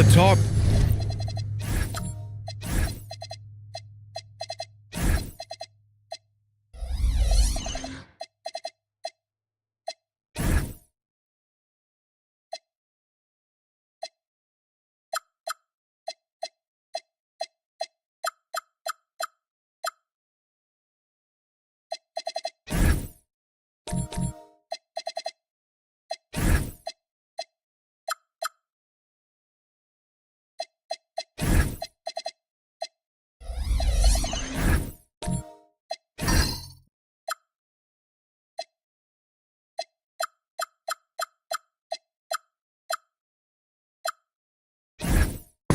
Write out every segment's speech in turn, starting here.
the top.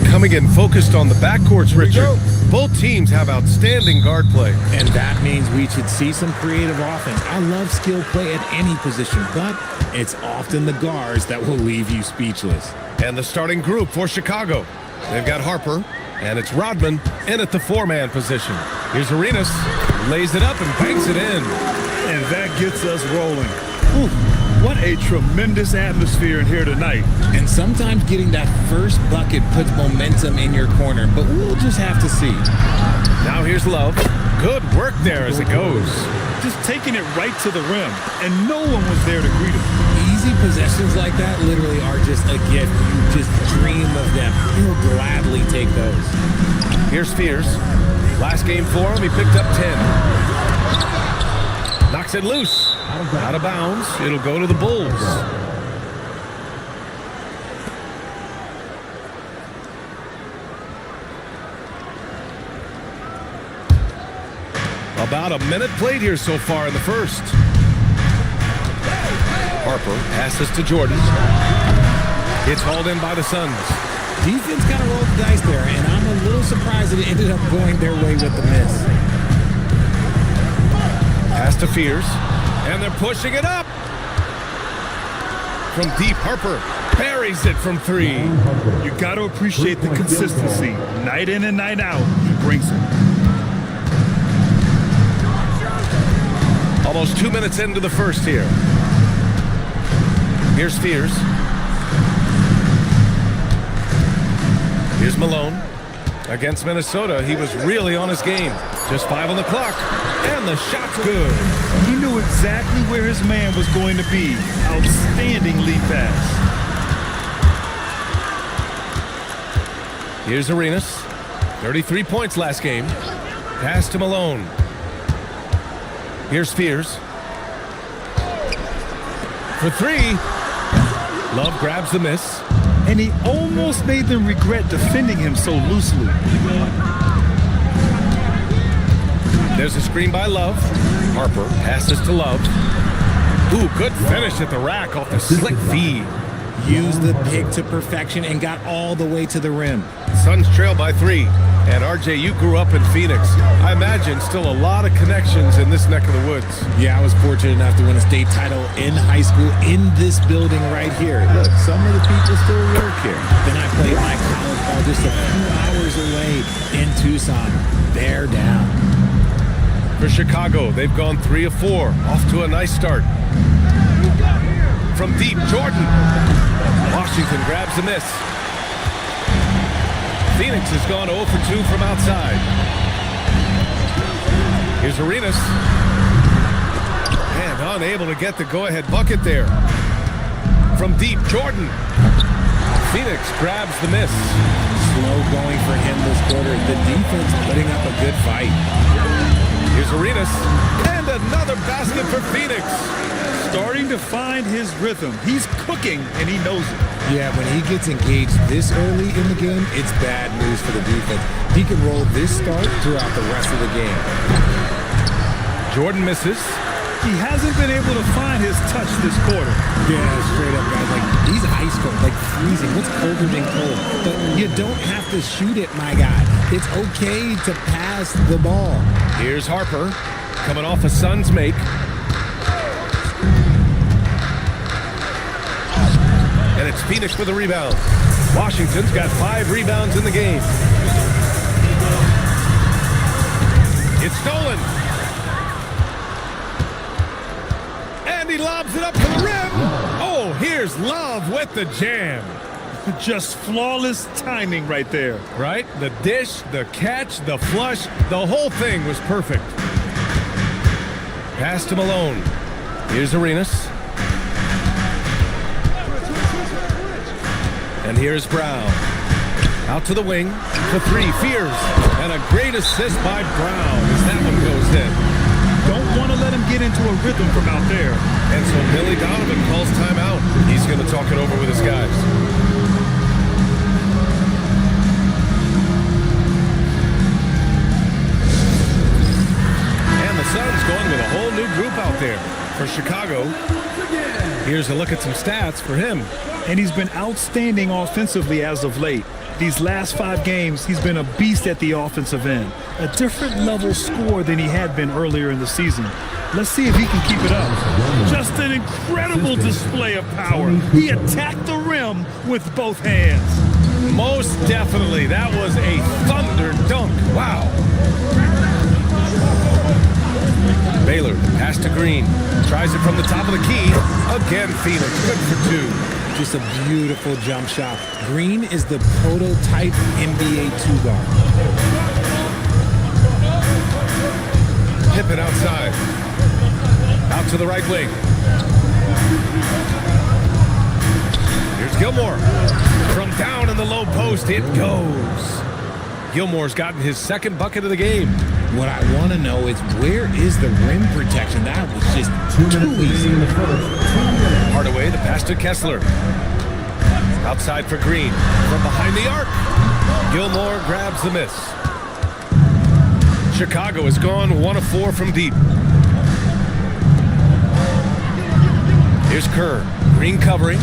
Coming in focused on the backcourts, Richard. Both teams have outstanding guard play. And that means we should see some creative offense. I love skill play at any position, but it's often the guards that will leave you speechless. And the starting group for Chicago. They've got Harper, and it's Rodman in at the four-man position. Here's Arenas, lays it up and banks it in. And that gets us rolling. Ooh, what a tremendous atmosphere in here tonight. And sometimes getting that first bucket puts momentum in your corner, but we'll just have to see. Now here's Love. Good work there as it goes. Just taking it right to the rim, and no one was there to greet him. Easy possessions like that literally are just a gift. You just dream of them. He'll gladly take those. Here's Spears. Last game for him, he picked up 10. Knocks it loose. Out of bounds. It'll go to the Bulls. About a minute played here so far in the first. Harper passes to Jordan. It's hauled in by the Suns. Defense kind of rolled the dice there, and I'm a little surprised that it ended up going their way with the miss. Pass to Fears, and they're pushing it up. From deep, Harper buries it from three. You got to appreciate the consistency. Night in and night out, he brings it. Almost 2 minutes into the first here. Here's Fears. Here's Malone. Against Minnesota, he was really on his game. Just 5 on the clock, and the shot's good. He knew exactly where his man was going to be. Outstanding lead pass. Here's Arenas. 33 points last game. Pass to Malone. Here's Spears. For three. Love grabs the miss. And he almost made them regret defending him so loosely. There's a screen by Love. Harper passes to Love. Ooh, good finish at the rack off the slick feed. Used the pick to perfection and got all the way to the rim. Suns trail by 3. And RJ, you grew up in Phoenix. I imagine still a lot of connections in this neck of the woods. Yeah, I was fortunate enough to win a state title in high school in this building right here. Look, some of the people still work here. Then I played my college ball just a few hours away in Tucson. They're down. For Chicago, they've gone 3 of 4. Off to a nice start. From deep, Jordan. Washington grabs the miss. Phoenix has gone 0 for 2 from outside. Here's Arenas. And unable to get the go-ahead bucket there. From deep, Jordan. Phoenix grabs the miss. Slow going for him this quarter. The defense putting up a good fight. Here's Arenas. And another basket for Phoenix. Starting to find his rhythm. He's cooking, and he knows it. Yeah, when he gets engaged this early in the game, it's bad news for the defense. He can roll this start throughout the rest of the game. Jordan misses. He hasn't been able to find his touch this quarter. Yeah, straight up, guys. Like, he's ice cold, like freezing. What's colder than cold? But you don't have to shoot it, my guy. It's okay to pass the ball. Here's Harper, coming off a Suns make. And it's Phoenix for the rebound. Washington's got 5 rebounds in the game. It's stolen. And he lobs it up to the rim. Oh, here's Love with the jam. Just flawless timing right there. Right? The dish, the catch, the flush, the whole thing was perfect. Pass to Malone. Here's Arenas. And here's Brown. Out to the wing for three. Fears. And a great assist by Brown as that one goes in. Don't want to let him get into a rhythm from out there. And so Billy Donovan calls timeout. He's going to talk it over with his guys. And the Suns going with a whole new group out there for Chicago. Here's a look at some stats for him. And he's been outstanding offensively as of late. These last 5 games, he's been a beast at the offensive end. A different level score than he had been earlier in the season. Let's see if he can keep it up. Just an incredible display of power. He attacked the rim with both hands. Most definitely. That was a thunder dunk. Wow. Baylor, pass to Green. Tries it from the top of the key. Again, Phoenix. Good for 2. Just a beautiful jump shot. Green is the prototype NBA 2-guard. Pippen outside. Out to the right wing. Here's Gilmore. From down in the low post, it goes. Gilmore's gotten his second bucket of the game. What I want to know is, where is the rim protection? That was just too easy. Hardaway, the pass to Kessler. Outside for Green. From behind the arc. Gilmore grabs the miss. Chicago has gone 1 of 4 from deep. Here's Kerr. Green covering.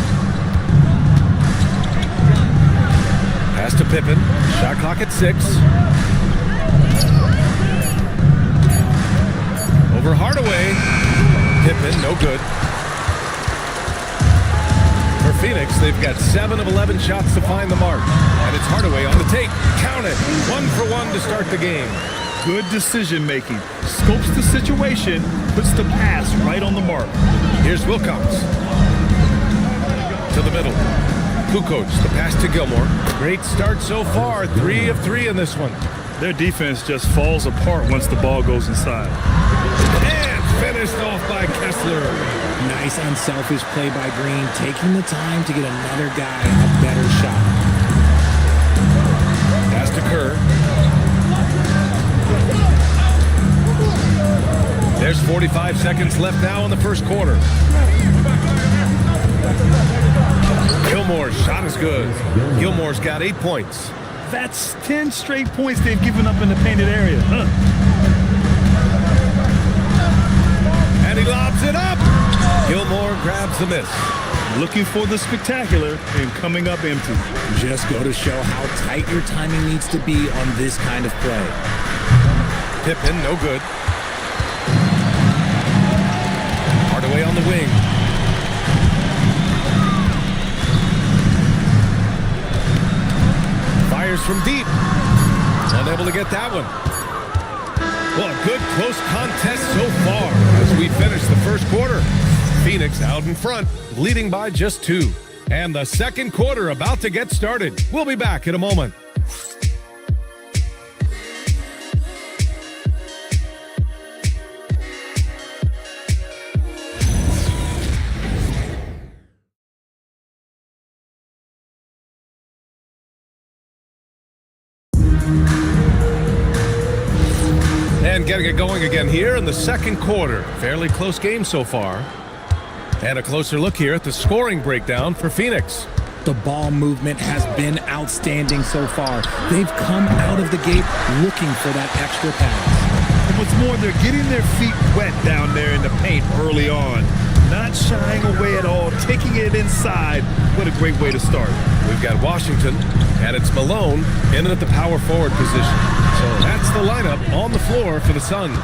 Pass to Pippen. Shot clock at 6. Over Hardaway. Pippen, no good. For Phoenix, they've got 7 of 11 shots to find the mark. And it's Hardaway on the take. Count it. 1 for 1 to start the game. Good decision making. Scopes the situation, puts the pass right on the mark. Here's Wilcox. To the middle. Kukoc, the pass to Gilmore. Great start so far. 3 of 3 in this one. Their defense just falls apart once the ball goes inside. And finished off by Kessler. Nice unselfish play by Green, taking the time to get another guy a better shot. Pass to Kerr. There's 45 seconds left now in the first quarter. Gilmore's shot is good. Gilmore's got 8 points. That's 10 straight points they've given up in the painted area. And he lobs it up. Gilmore grabs the miss. Looking for the spectacular and coming up empty. Just go to show how tight your timing needs to be on this kind of play. Pippen, no good. Hardaway on the wing. Fires from deep. Unable to get that one. Well, a good close contest so far as we finish the first quarter. Phoenix out in front, leading by just 2. And the second quarter about to get started. We'll be back in a moment. And getting it going again here in the second quarter. Fairly close game so far. And a closer look here at the scoring breakdown for Phoenix. The ball movement has been outstanding so far. They've come out of the gate looking for that extra pass. And what's more, they're getting their feet wet down there in the paint early on. Not shying away at all, taking it inside. What a great way to start. We've got Washington, and it's Malone in at the power forward position. So that's the lineup on the floor for the Suns.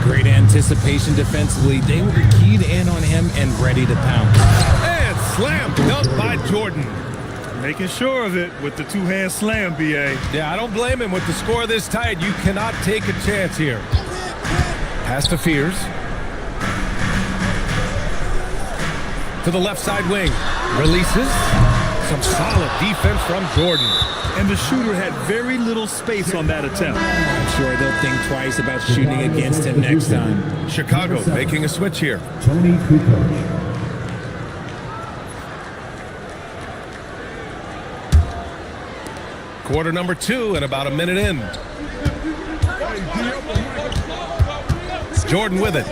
Great anticipation defensively. They were keyed in on him and ready to pounce. And slam dunk by Jordan. Making sure of it with the two-hand slam, B.A. Yeah, I don't blame him with the score this tight. You cannot take a chance here. Pass to Fears. To the left side wing. Releases. Some solid defense from Jordan. And the shooter had very little space on that attempt. I'm sure they'll think twice about shooting against him next time. Chicago making a switch here. Tony Kukoc. Quarter number 2 and about a minute in. Jordan with it.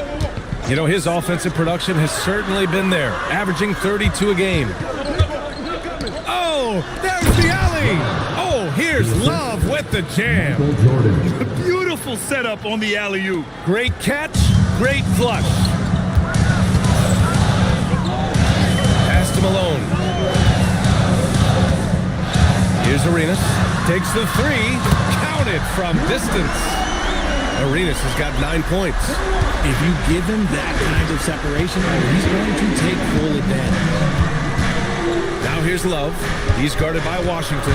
You know, his offensive production has certainly been there, averaging 32 a game. Oh, there's the alley. Oh, here's Love with the jam. Beautiful setup on the alley-oop. Great catch, great flush. Pass to Malone. Here's Arenas. Takes the 3. Counted from distance. Arenas has got 9 points. If you give him that kind of separation, he's going to take full advantage. Now here's Love. He's guarded by Washington.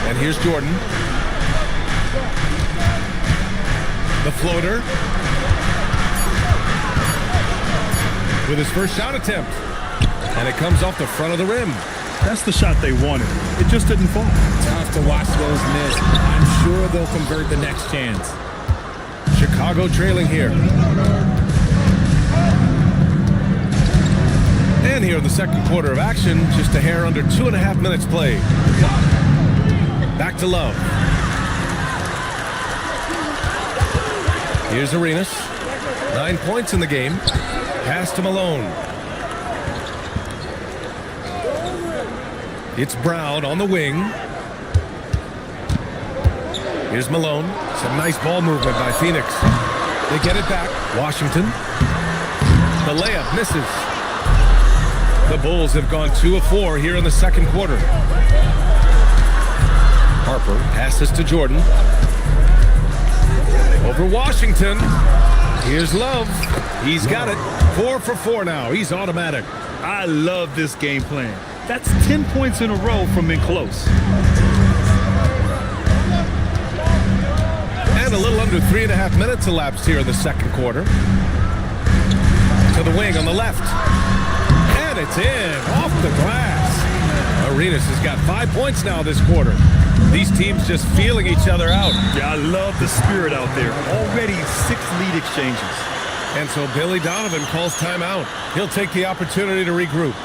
And here's Jordan. The floater. With his first shot attempt. And it comes off the front of the rim. That's the shot they wanted. It just didn't fall. Tough to watch those miss. I'm sure they'll convert the next chance. Chicago trailing here. And here in the second quarter of action, just a hair under 2.5 minutes played. Back to Love. Here's Arenas. 9 points in the game. Pass to Malone. It's Brown on the wing. Here's Malone. Some nice ball movement by Phoenix. They get it back. Washington. The layup misses. The Bulls have gone 2 of 4 here in the second quarter. Harper passes to Jordan. Over Washington. Here's Love. He's got it. 4 for 4 now. He's automatic. I love this game plan. That's 10 points in a row from in close. And a little under 3.5 minutes elapsed here in the second quarter. To the wing on the left. And it's in. Off the glass. Arenas has got 5 points now this quarter. These teams just feeling each other out. Yeah, I love the spirit out there. Already 6 lead exchanges. And so Billy Donovan calls timeout. He'll take the opportunity to regroup.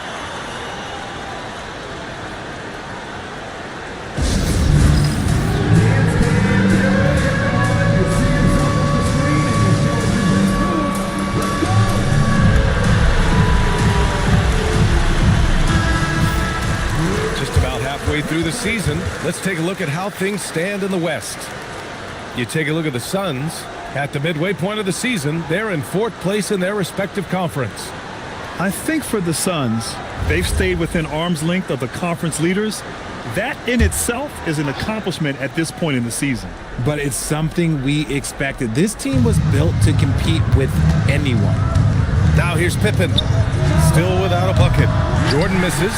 Through the season, let's take a look at how things stand in the West. You take a look at the Suns. At the midway point of the season, they're in 4th place in their respective conference. I think for the Suns, they've stayed within arm's length of the conference leaders. That in itself is an accomplishment at this point in the season. But it's something we expected. This team was built to compete with anyone. Now here's Pippen. Still without a bucket. Jordan misses.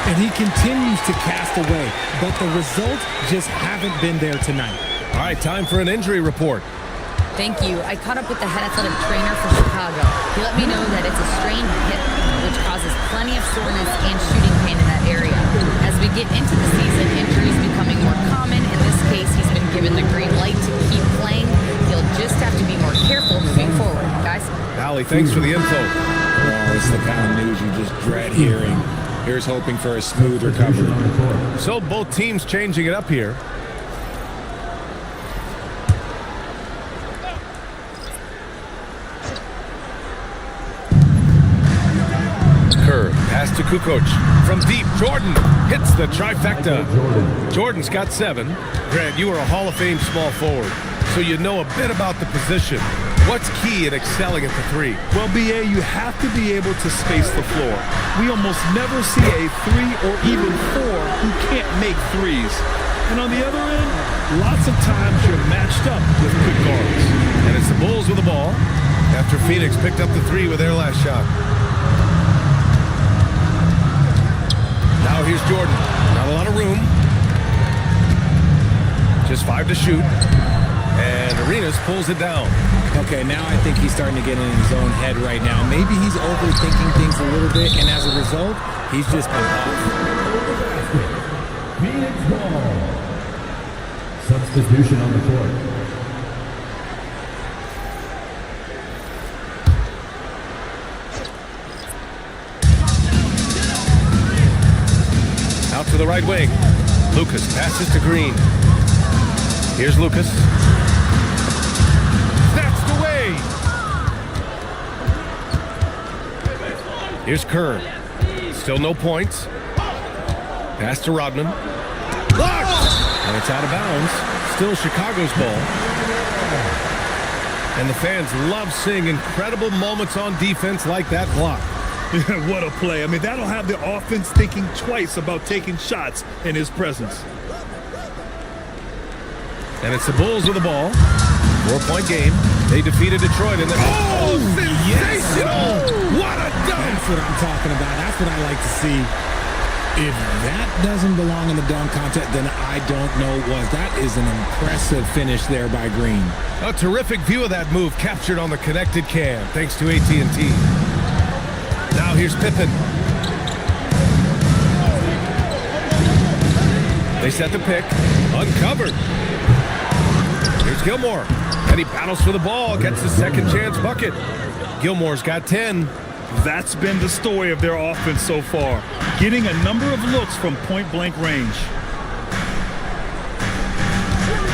And he continues to cast away, but the results just haven't been there tonight. All right, time for an injury report. Thank you. I caught up with the head athletic trainer for Chicago. He let me know that it's a strained hip, which causes plenty of soreness and shooting pain in that area. As we get into the season, injuries becoming more common. In this case, he's been given the green light to keep playing. He'll just have to be more careful moving forward, guys. Allie, thanks for the info. Oh, it's the kind of news you just dread hearing. Here's hoping for a smooth recovery. So both teams changing it up here. Kerr, pass to Kukoc. From deep, Jordan hits the trifecta. Jordan's got 7. Grant, you are a Hall of Fame small forward, so you know a bit about the position. What's key in excelling at the 3? Well, B.A., you have to be able to space the floor. We almost never see a 3 or even 4 who can't make threes. And on the other end, lots of times you're matched up with good guards. And it's the Bulls with the ball after Phoenix picked up the 3 with their last shot. Now here's Jordan. Not a lot of room. Just 5 to shoot. And Arenas pulls it down. Okay, now I think he's starting to get in his own head right now. Maybe he's overthinking things a little bit, and as a result, he's just been off. Phoenix ball. Substitution on the court. Out to the right wing. Lucas passes to Green. Here's Lucas. Snatched away. Here's Kerr. Still no points. Pass to Rodman. Blocked! And it's out of bounds. Still Chicago's ball. And the fans love seeing incredible moments on defense like that block. What a play. I mean, that'll have the offense thinking twice about taking shots in his presence. And it's the Bulls with the ball. 4-point game. They defeated Detroit in the... Oh, sensational! What a dunk! That's what I'm talking about. That's what I like to see. If that doesn't belong in the dunk contest, then I don't know what. That is an impressive finish there by Green. A terrific view of that move captured on the connected cam, thanks to AT&T. Now here's Pippen. They set the pick. Uncovered. Here's Gilmore. And he battles for the ball. Gets the second chance bucket. Gilmore's got 10. That's been the story of their offense so far. Getting a number of looks from point-blank range.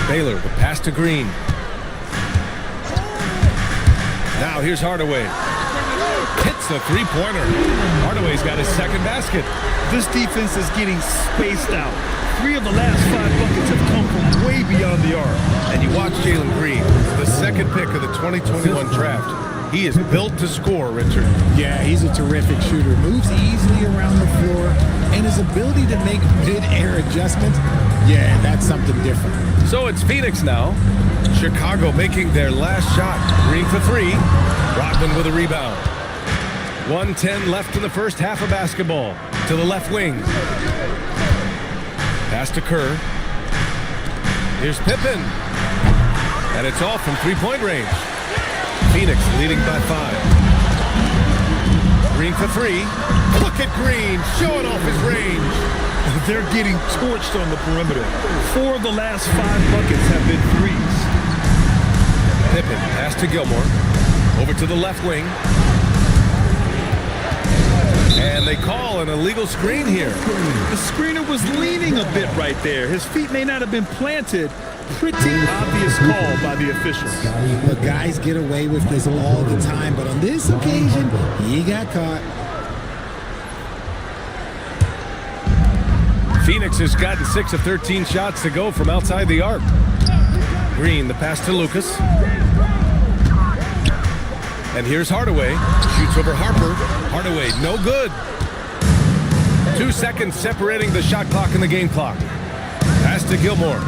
Baylor, the pass to Green. Now here's Hardaway. Hits the three-pointer. Hardaway's got his second basket. This defense is getting spaced out. 3 of the last 5 buckets have come from way beyond the arc. And you watch Jalen Green, the second pick of the 2021 draft. He is built to score, Richard. Yeah, he's a terrific shooter. Moves easily around the floor, and his ability to make mid-air adjustments, yeah, that's something different. So it's Phoenix now. Chicago making their last shot. Green for 3. Rodman with a rebound. 1:10 left in the first half of basketball. To the left wing. Pass to Kerr. Here's Pippen. And it's off from three-point range. Phoenix leading by 5. Green for 3. Look at Green showing off his range. They're getting torched on the perimeter. 4 of the last 5 buckets have been threes. Pippen pass to Gilmore. Over to the left wing. And they call an illegal screen here. The screener was leaning a bit right there. His feet may not have been planted. Pretty obvious call by the officials. The guys get away with this all the time, but on this occasion, he got caught. Phoenix has gotten 6 of 13 shots to go from outside the arc. Green, the pass to Lucas. And here's Hardaway. Shoots over Harper. Hardaway, no good. 2 seconds separating the shot clock and the game clock. Pass to Gilmore.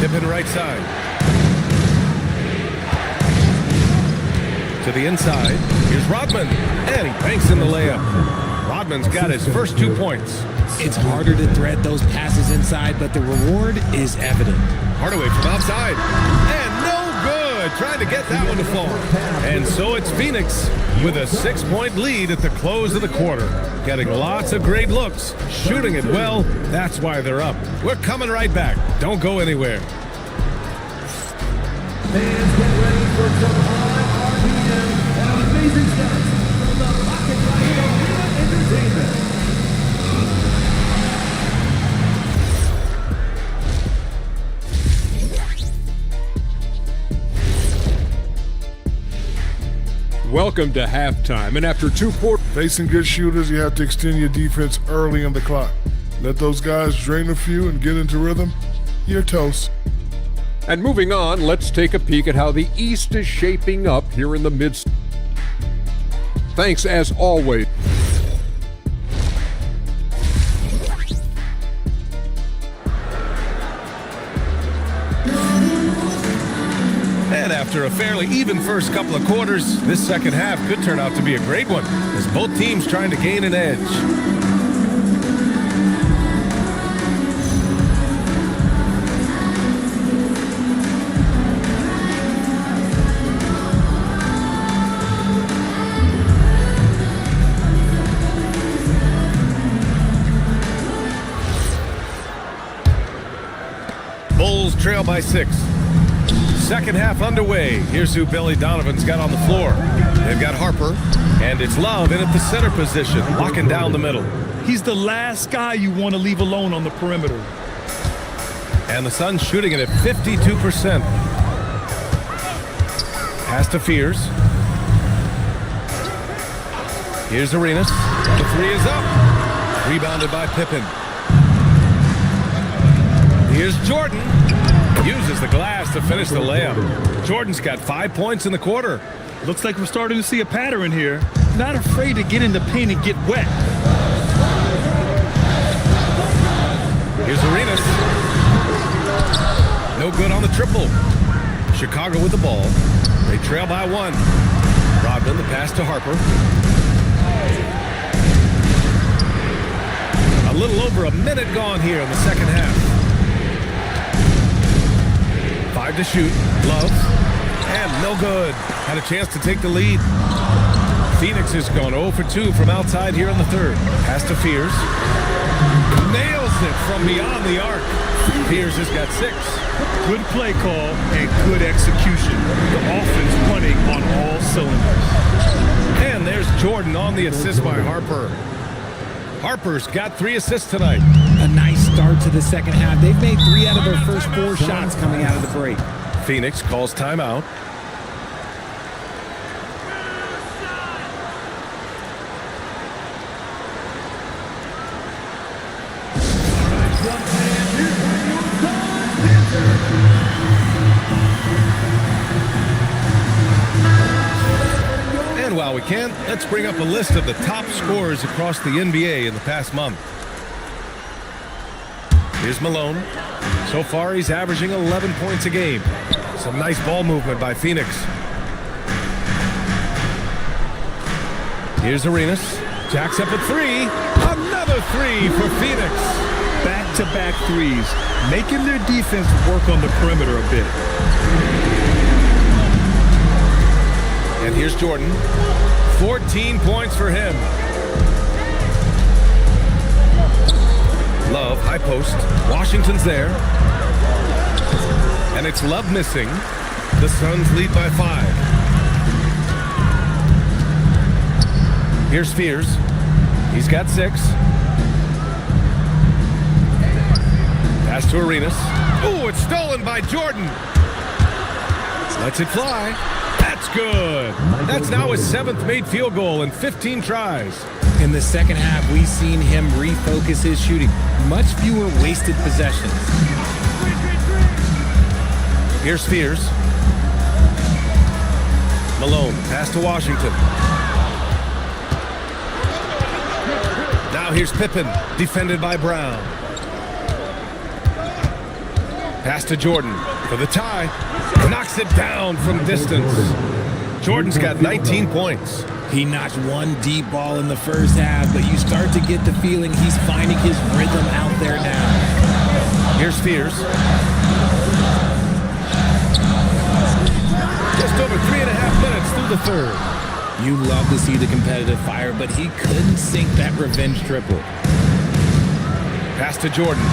Pippen right side. To the inside. Here's Rodman. And he banks in the layup. Rodman's got his first 2 points. It's harder to thread those passes inside, but the reward is evident. Hardaway from outside. And no good. Trying to get that one to fall. And so it's Phoenix with a 6-point lead at the close of the quarter. Getting lots of great looks. Shooting it well. That's why they're up. We're coming right back. Don't go anywhere. Fans, get ready for some high RPM and amazing stunts from the Pocket Light Arena Entertainment. Welcome to halftime, and after 2 quarters, Facing good shooters, you have to extend your defense early in the clock. Let those guys drain a few and get into rhythm. You're toast. and moving on, let's take a peek at how the East is shaping up here in the midst. Thanks as always. And after a fairly even first couple of quarters, this second half could turn out to be a great one, as both teams trying to gain an edge. Bulls trail by 6. Second half underway. Here's who Billy Donovan's got on the floor. They've got Harper, and it's Love in at the center position, locking down the middle. He's the last guy you want to leave alone on the perimeter. And the Suns shooting it at 52%. Pass to Fears. Here's Arenas. The three is up. Rebounded by Pippen. Here's Jordan. Uses the glass to finish the layup. Jordan's got 5 points in the quarter. Looks like we're starting to see a pattern here. Not afraid to get in the paint and get wet. Here's Arenas. No good on the triple. Chicago with the ball. They trail by 1. Rodman, the pass to Harper. A little over a minute gone here in the second half. 5 to shoot. Love. And no good. Had a chance to take the lead. Phoenix has gone 0 for 2 from outside here in the third. Pass to Fears. Nails it from beyond the arc. Fears has got 6. Good play call and good execution. The offense running on all cylinders. And there's Jordan on the assist by Harper. Harper's got 3 assists tonight. A nice start to the second half. They've made 3 out of their first 4 shots coming out of the break. Phoenix calls timeout. And while we can, let's bring up a list of the top scorers across the NBA in the past month. Here's Malone. So far, he's averaging 11 points a game. Some nice ball movement by Phoenix. Here's Arenas. Jacks up a 3. Another 3 for Phoenix. Back-to-back threes, making their defense work on the perimeter a bit. And here's Jordan. 14 points for him. Love, high post. Washington's there. And it's Love missing. The Suns lead by 5. Here's Fears. He's got 6. Pass to Arenas. Ooh, it's stolen by Jordan. Lets it fly. That's good. That's now his 7th made field goal in 15 tries. In the second half, we've seen him refocus his shooting. Much fewer wasted possessions. Here's Fears. Malone, pass to Washington. Now here's Pippen, defended by Brown. Pass to Jordan for the tie. Knocks it down from distance. Jordan's got 19 points. He notched 1 deep ball in the first half, but you start to get the feeling he's finding his rhythm out there now. Here's Fears. Just over 3.5 minutes through the third. You love to see the competitive fire, but he couldn't sink that revenge triple. Pass to Jordan.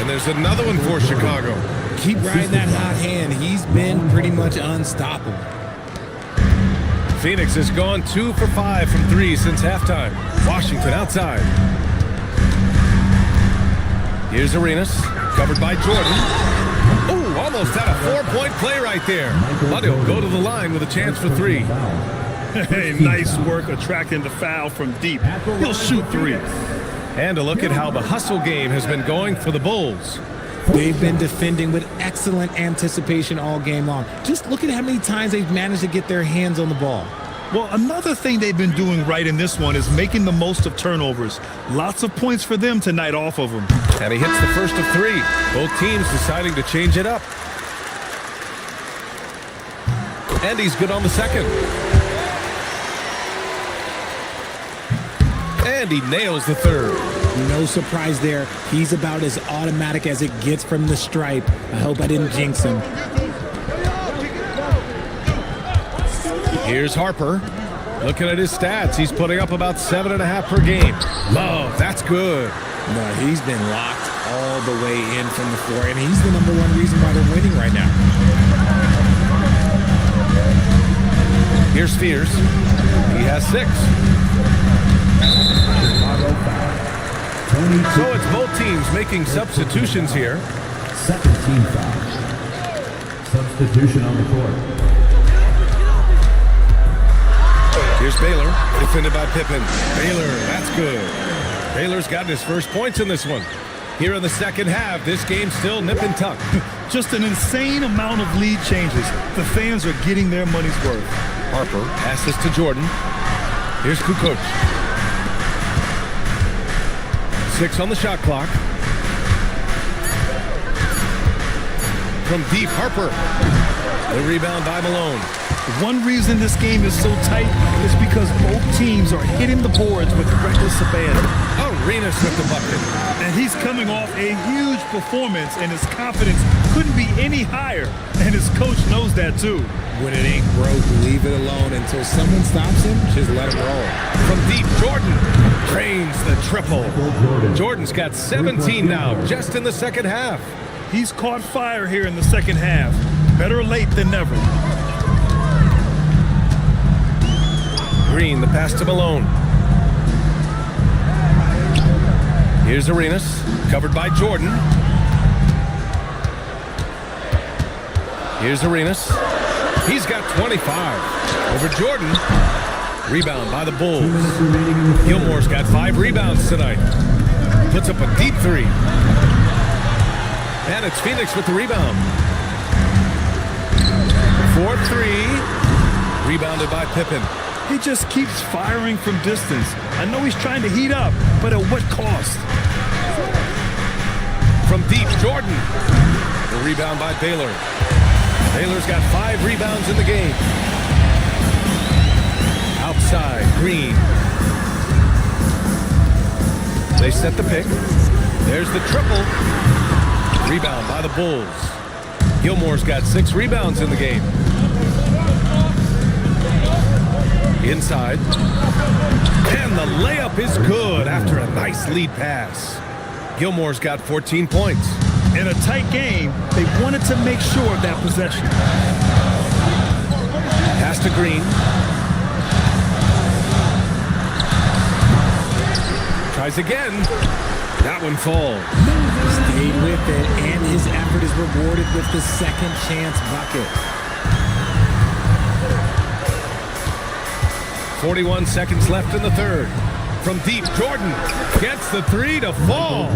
And there's another one for Chicago. Keep riding that hot hand. He's been pretty much unstoppable. Phoenix has gone 2 for 5 from 3 since halftime. Washington outside. Here's Arenas, covered by Jordan. Ooh, almost had a 4-point play right there. But he'll go to the line with a chance for 3. Hey, nice work attracting the foul from deep. He'll shoot 3. And a look at how the hustle game has been going for the Bulls. They've been defending with excellent anticipation all game long. Just look at how many times they've managed to get their hands on the ball. Well, another thing they've been doing right in this one is making the most of turnovers. Lots of points for them tonight off of them. And he hits the first of 3. Both teams deciding to change it up. And he's good on the second. And he nails the third. No surprise there. He's about as automatic as it gets from the stripe. I hope I didn't jinx him. Here's Harper. Looking at his stats, he's putting up about 7.5 per game. Love, that's good. No, he's been locked all the way in from the floor, and he's the number one reason why they're winning right now. Here's Spears. He has 6. So it's both teams making substitutions here. Second team foul. Substitution on the court. Here's Baylor, defended by Pippen. Baylor, that's good. Baylor's gotten his first points in this one. Here in the second half, this game's still nip and tuck. Just an insane amount of lead changes. The fans are getting their money's worth. Harper passes to Jordan. Here's Kukoc. 6 on the shot clock. From deep, Harper. The rebound by Malone. One reason this game is so tight is because both teams are hitting the boards with reckless abandon. Arenas with the bucket. And he's coming off a huge performance, and his confidence couldn't be any higher. And his coach knows that too. When it ain't broke, leave it alone until someone stops him. Just let him roll. From deep, Jordan trains the triple. Jordan's got 17 now, just in the second half. He's caught fire here in the second half. Better late than never. Green, the pass to Malone. Here's Arenas, covered by Jordan. Here's Arenas. He's got 25. Over Jordan. Rebound by the Bulls. Gilmore's got 5 rebounds tonight. Puts up a deep 3. And it's Phoenix with the rebound. 4-3. Rebounded by Pippen. He just keeps firing from distance. I know he's trying to heat up, but at what cost? From deep, Jordan. The rebound by Baylor. Baylor's got 5 rebounds in the game. Outside, Green. They set the pick. There's the triple. Rebound by the Bulls. Gilmore's got 6 rebounds in the game. Inside. And the layup is good after a nice lead pass. Gilmore's got 14 points. In a tight game, they wanted to make sure of that possession. Pass to Green. Tries again. That one falls. Stayed with it, and his effort is rewarded with the second chance bucket. 41 seconds left in the third. From deep, Jordan gets the 3 to fall.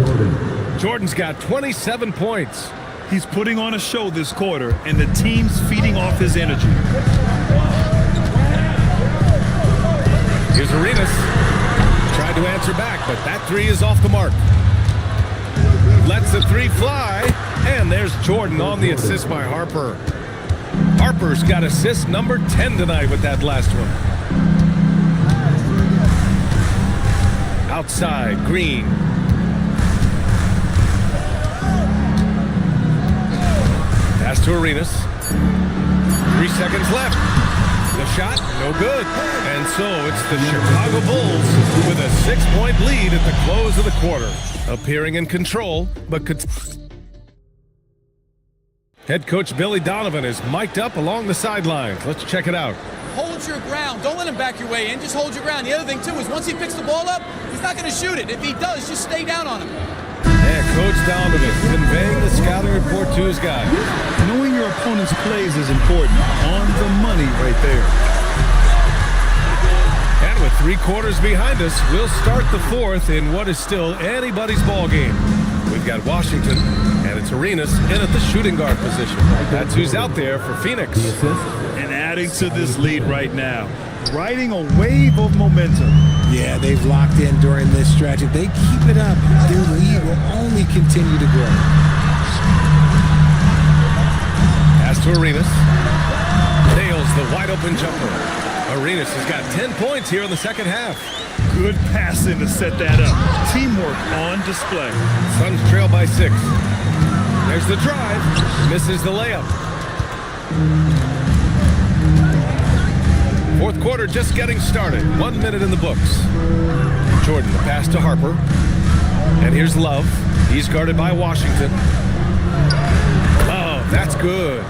Jordan's got 27 points. He's putting on a show this quarter, and the team's feeding off his energy. Here's Arenas. Tried to answer back, but that 3 is off the mark. Lets the 3 fly, and there's Jordan on the assist by Harper. Harper's got assist number 10 tonight with that last one. Outside, Green. Pass to Arenas. 3 seconds left. The shot, no good. And so it's the Chicago Bulls with a 6-point lead at the close of the quarter. Appearing in control, but head coach Billy Donovan is mic'd up along the sidelines. Let's check it out. Hold your ground. Don't let him back your way in. Just hold your ground. The other thing, too, is once he picks the ball up, he's not going to shoot it. If he does, just stay down on him. And Coach Donovan conveying the scouting report to his guys. Knowing your opponent's plays is important. On the money right there. And with 3 quarters behind us, we'll start the 4th in what is still anybody's ball game. We've got Washington, and it's Arenas in at the shooting guard position. That's who's out there for Phoenix. And adding to this lead right now, riding a wave of momentum. Yeah, they've locked in during this stretch. If they keep it up, their lead will only continue to grow. Pass to Arenas. Nails the wide-open jumper. Arenas has got 10 points here in the second half. Good passing to set that up. Teamwork on display. Suns trail by 6. There's the drive. Misses the layup. 4th quarter just getting started. 1 minute in the books. Jordan, the pass to Harper. And here's Love. He's guarded by Washington. Oh, that's good.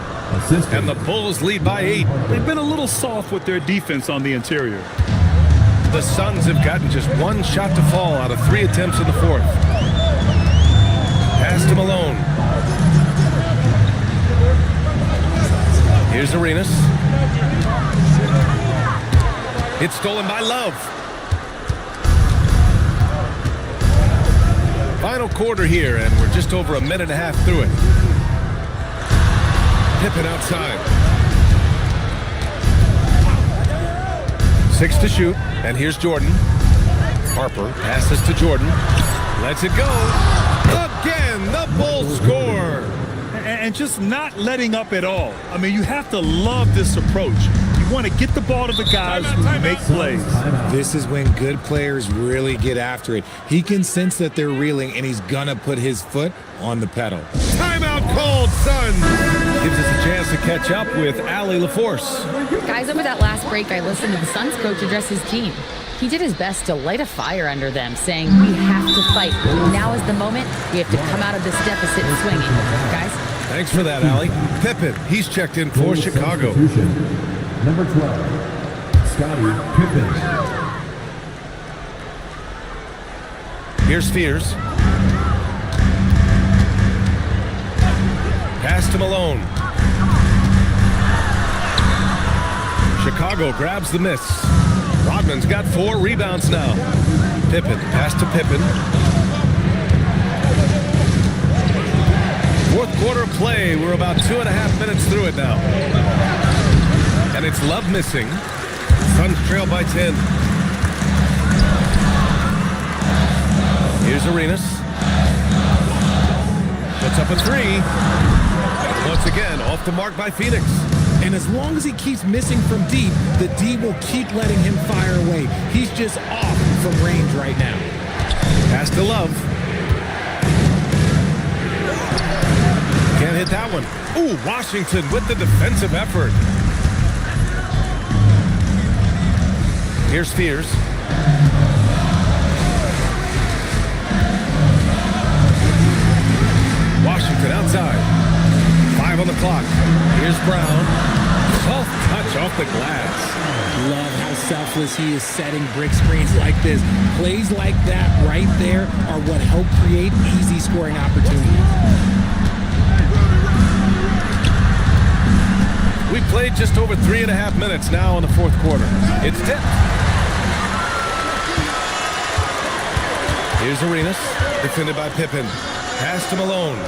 And the Bulls lead by 8. They've been a little soft with their defense on the interior. The Suns have gotten just one shot to fall out of 3 attempts in the fourth. Pass to Malone. Here's Arenas. It's stolen by Love. Final quarter here, and we're just over a minute and a half through it. Pippen outside. 6 to shoot, and here's Jordan. Harper passes to Jordan. Lets it go. Again, the Bulls score. And just not letting up at all. I mean, you have to love this approach. You want to get the ball to the guys who make plays. This is when good players really get after it. He can sense that they're reeling, and he's going to put his foot on the pedal. Timeout called, Suns. Gives us a chance to catch up with Allie LaForce. Guys, over that last break, I listened to the Suns coach address his team. He did his best to light a fire under them, saying, we have to fight. Now is the moment. We have to come out of this deficit swinging. Guys? Thanks for that, Allie. Pippen, he's checked in for Chicago. Number 12, Scottie Pippen. Here's Fears. Pass to Malone. Chicago grabs the miss. Rodman's got 4 rebounds now. Pippen, pass to Pippen. Fourth quarter play. We're about 2.5 minutes through it now. And it's Love missing. Suns trail by 10. Here's Arenas. Puts up a 3. Once again, off the mark by Phoenix. And as long as he keeps missing from deep, the D will keep letting him fire away. He's just off from range right now. Pass to Love. Can't hit that one. Ooh, Washington with the defensive effort. Here's Fears. Washington outside. 5 on the clock. Here's Brown. Soft touch off the glass. Love how selfless he is setting brick screens like this. Plays like that right there are what help create easy scoring opportunities. We played just over 3.5 minutes now in the fourth quarter. It's tipped. Here's Arenas, defended by Pippen. Pass to Malone.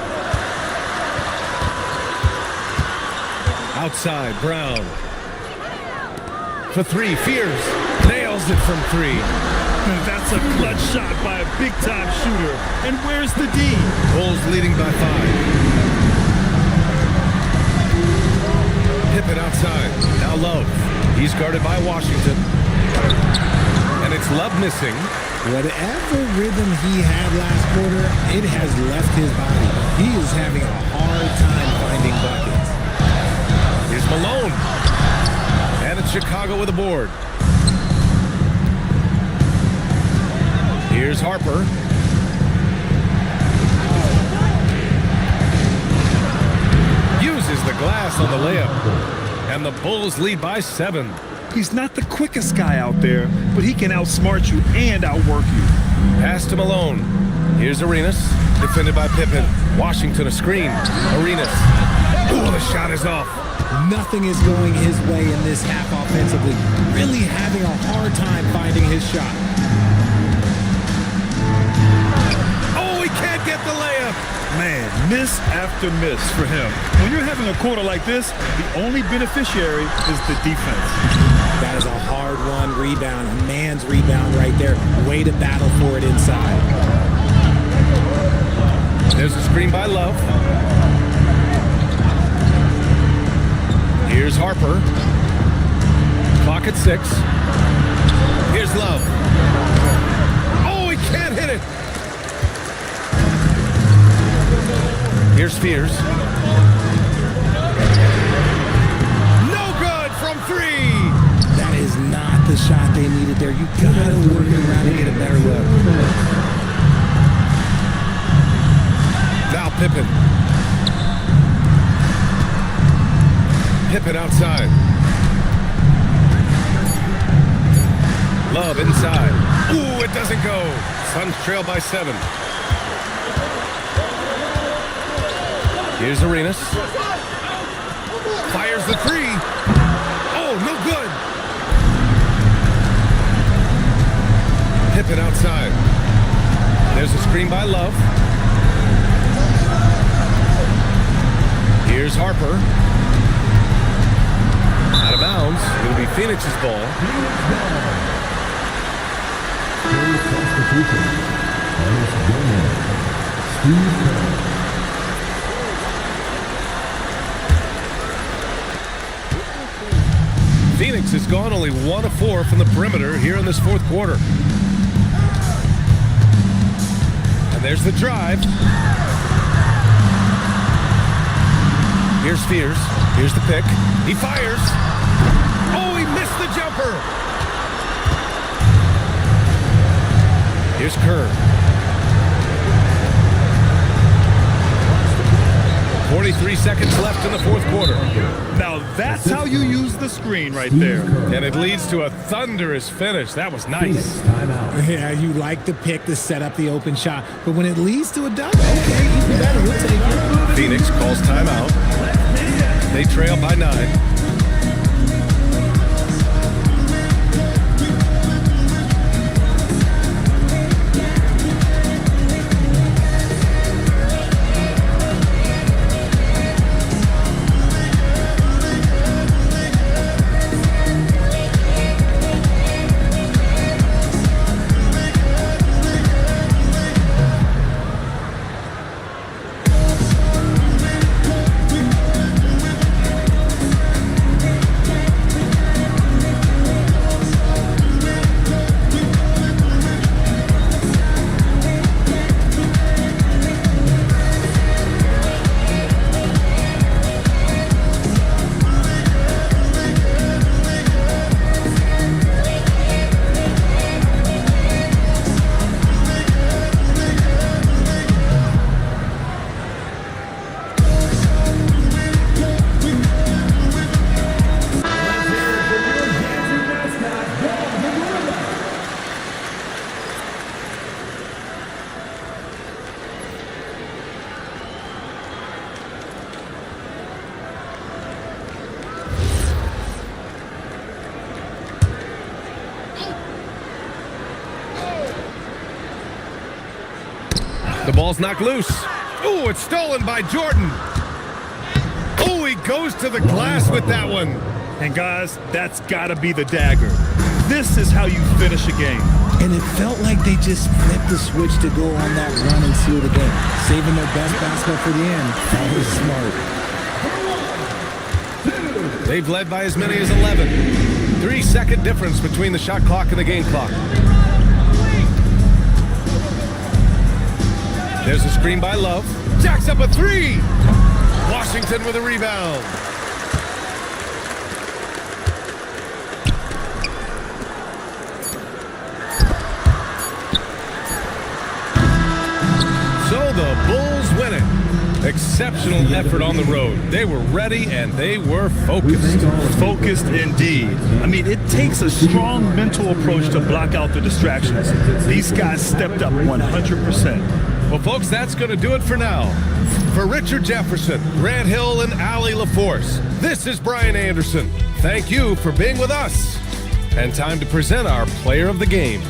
Outside, Brown. For 3, Fears. Nails it from 3. And that's a clutch shot by a big-time shooter. And where's the D? Bulls leading by 5. Pippen outside. Now Love. He's guarded by Washington. And it's Love missing. Whatever rhythm he had last quarter, it has left his body. He is having a hard time finding buckets. Here's Malone. And it's Chicago with a board. Here's Harper. Uses the glass on the layup. And the Bulls lead by 7. He's not the quickest guy out there, but he can outsmart you and outwork you. Pass to Malone. Here's Arenas, defended by Pippen. Washington a screen. Arenas. Oh, the shot is off. Nothing is going his way in this half offensively. Really having a hard time finding his shot. Oh, he can't get the layup. Man, miss after miss for him. When you're having a quarter like this, the only beneficiary is the defense. That is a hard-won rebound, a man's rebound right there. Way to battle for it inside. There's a screen by Love. Here's Harper. Clock at 6. Here's Love. Oh, he can't hit it. Here's Fears. No good from 3. That is not the shot they needed there. You gotta work it around and get a better look. Pippen. Pippen outside. Love inside. Ooh, it doesn't go. Suns trail by 7. Here's Arenas. Fires the 3. Oh, no good. Pippen outside. There's a screen by Love. Here's Harper. Out of bounds. It'll be Phoenix's ball. Phoenix has gone only 1 of 4 from the perimeter here in this fourth quarter. And there's the drive. Here's Spears. Here's the pick. He fires. Oh, he missed the jumper. Here's Kerr. 43 seconds left in the fourth quarter. Now that's how you use the screen right there. And it leads to a thunderous finish. That was nice. Yeah, you like the pick to set up the open shot, but when it leads to a dunk, okay, even better. We'll take it. Phoenix calls timeout. They trail by 9. The ball's knocked loose. Ooh, it's stolen by Jordan. Oh, he goes to the glass with that one. And guys, that's got to be the dagger. This is how you finish a game. And it felt like they just flipped the switch to go on that run and seal the game, saving their best basketball for the end. That was smart. They've led by as many as 11. 3-second difference between the shot clock and the game clock. There's a screen by Love. Jacks up a 3. Washington with a rebound. So the Bulls win it. Exceptional effort on the road. They were ready and they were focused. Focused indeed. I mean, it takes a strong mental approach to block out the distractions. These guys stepped up 100%. Well, folks, that's going to do it for now. For Richard Jefferson, Grant Hill, and Allie LaForce, this is Brian Anderson. Thank you for being with us. And time to present our player of the game.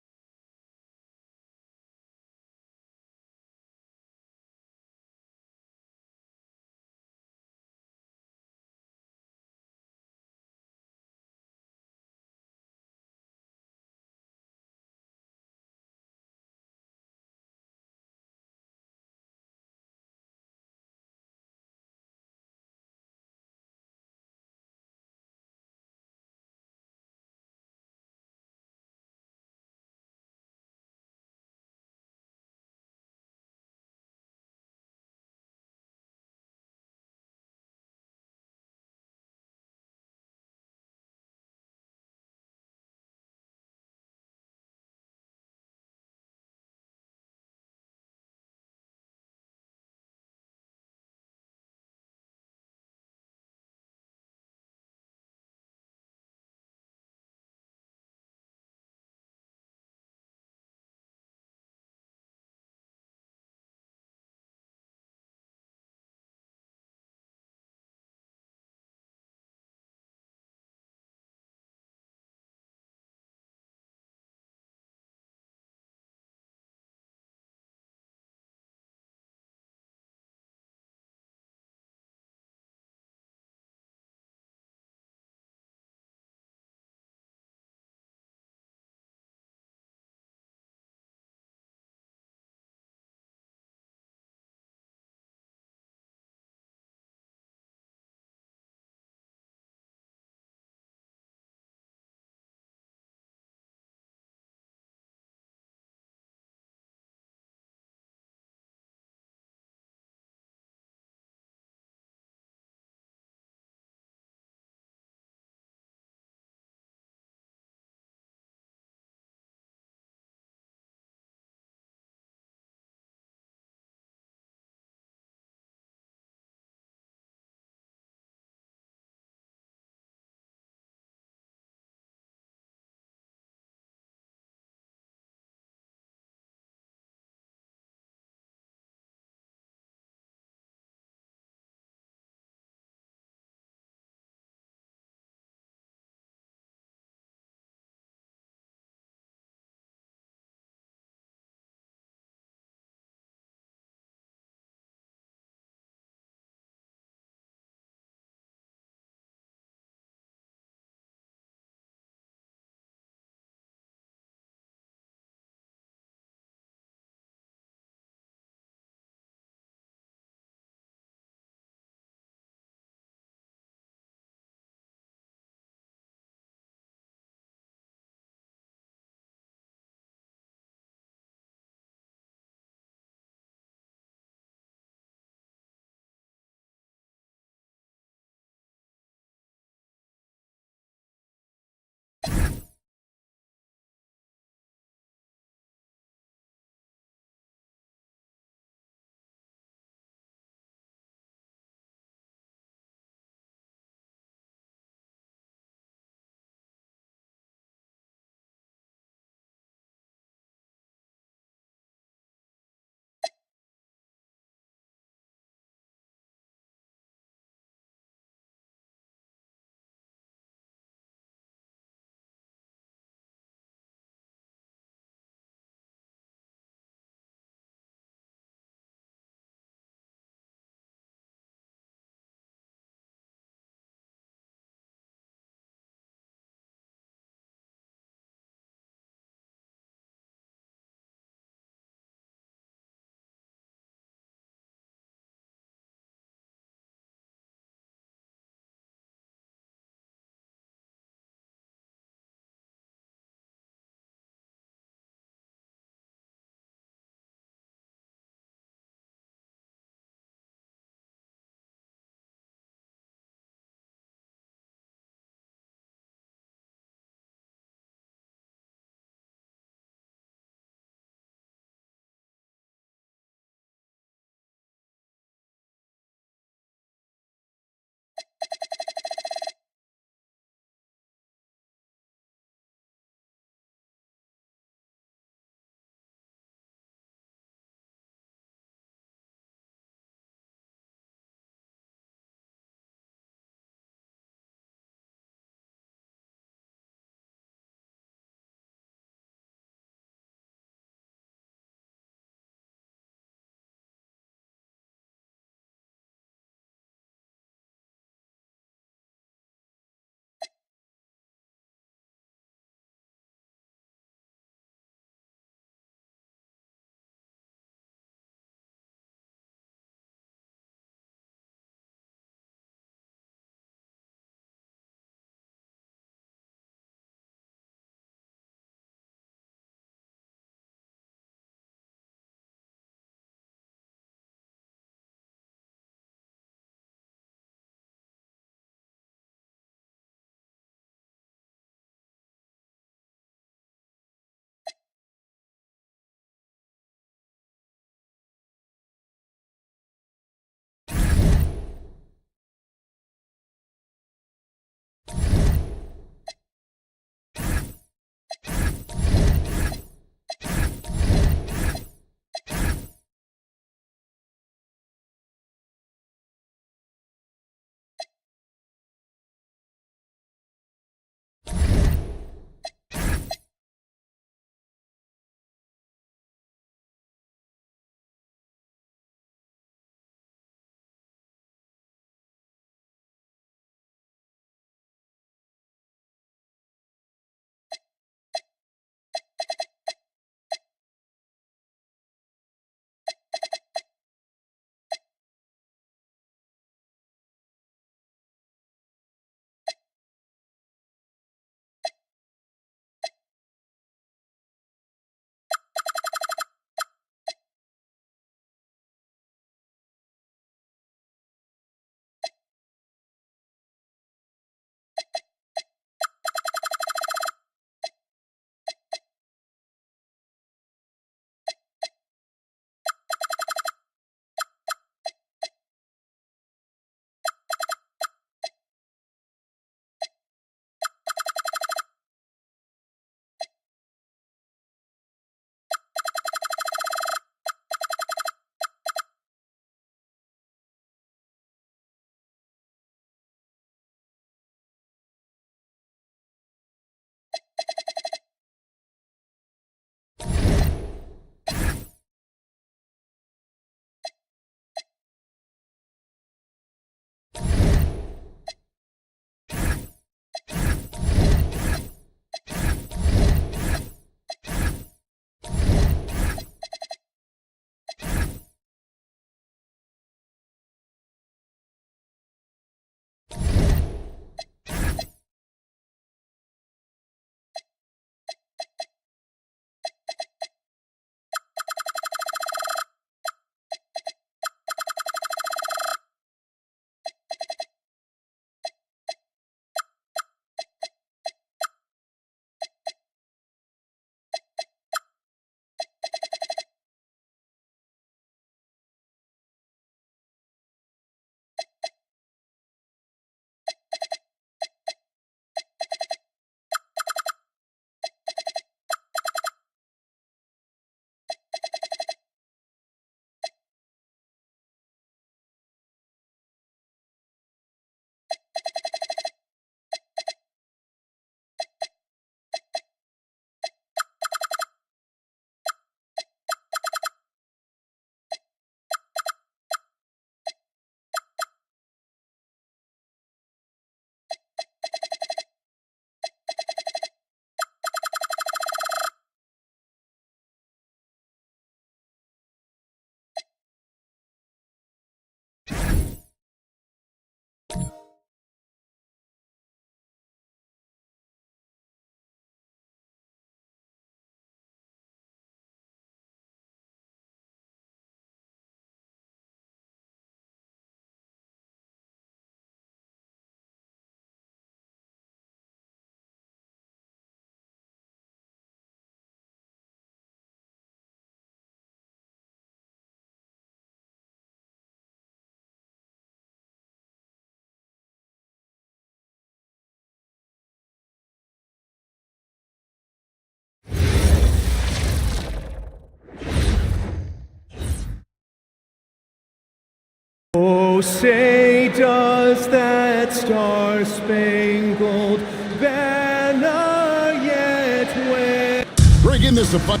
Oh, say does that star-spangled banner yet wave? Breaking this a fun.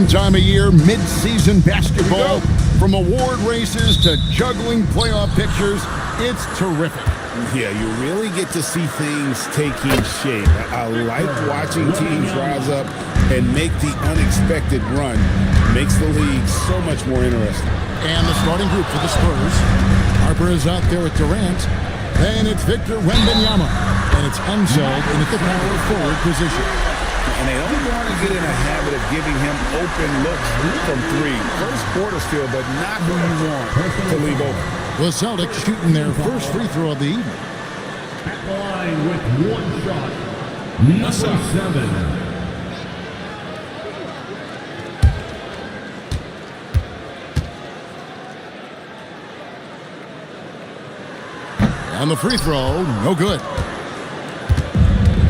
Time of year, mid-season basketball, from award races to juggling playoff pictures, it's terrific. Yeah, you really get to see things taking shape. I like watching teams rise up and make the unexpected run. Makes the league so much more interesting. And the starting group for the Spurs. Harper is out there with Durant. And it's Victor Wembanyama. And it's Unseld in the power forward position. And they don't want to get in a habit of giving him open looks from three. First quarter still, but not who you want to leave open. The Celtics shooting their first free throw of the evening. At the line with one shot, number 7. On the free throw, no good.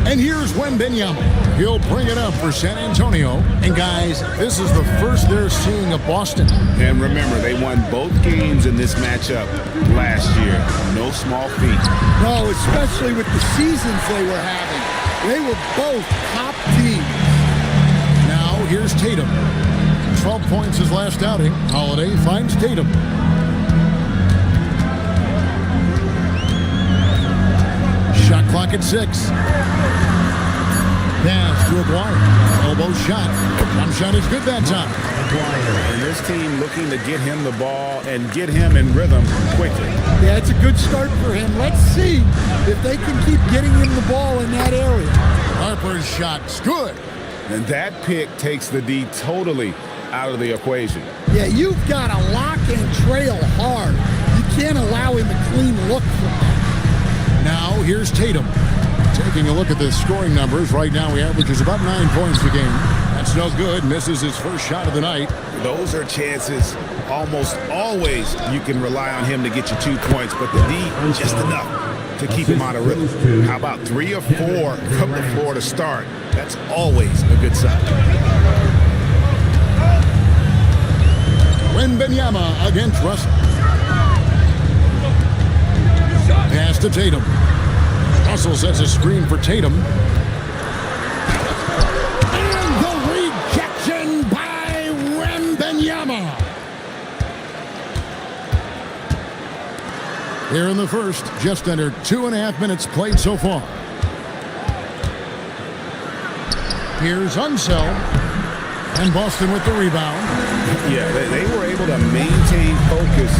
And here's Wembanyama. He'll bring it up for San Antonio. And guys, this is the first they're seeing of Boston. And remember, they won both games in this matchup last year. No small feat. No, especially with the seasons they were having. They were both top teams. Now here's Tatum. 12 points his last outing. Holiday finds Tatum. Shot clock at 6. Pass to Aguirre. Elbow shot. Jump shot is good that time. And this team looking to get him the ball and get him in rhythm quickly. Yeah, it's a good start for him. Let's see if they can keep getting him the ball in that area. Harper's shot's good. And that pick takes the D totally out of the equation. Yeah, you've got to lock and trail hard. You can't allow him a clean look from that. Now here's Tatum. Taking a look at the scoring numbers, right now he averages about 9 points a game. That's no good. Misses his first shot of the night. Those are chances almost always you can rely on him to get you 2 points, but the D, just enough to keep him out of rhythm. How about 3 or 4 from the floor to start? That's always a good sign. Wembanyama against Russell. Pass to Tatum. Russell sets a screen for Tatum. And the rejection by Wembanyama. Here in the first, just under 2.5 minutes played so far. Here's Unseld. And Boston with the rebound. Yeah, they were able to maintain focus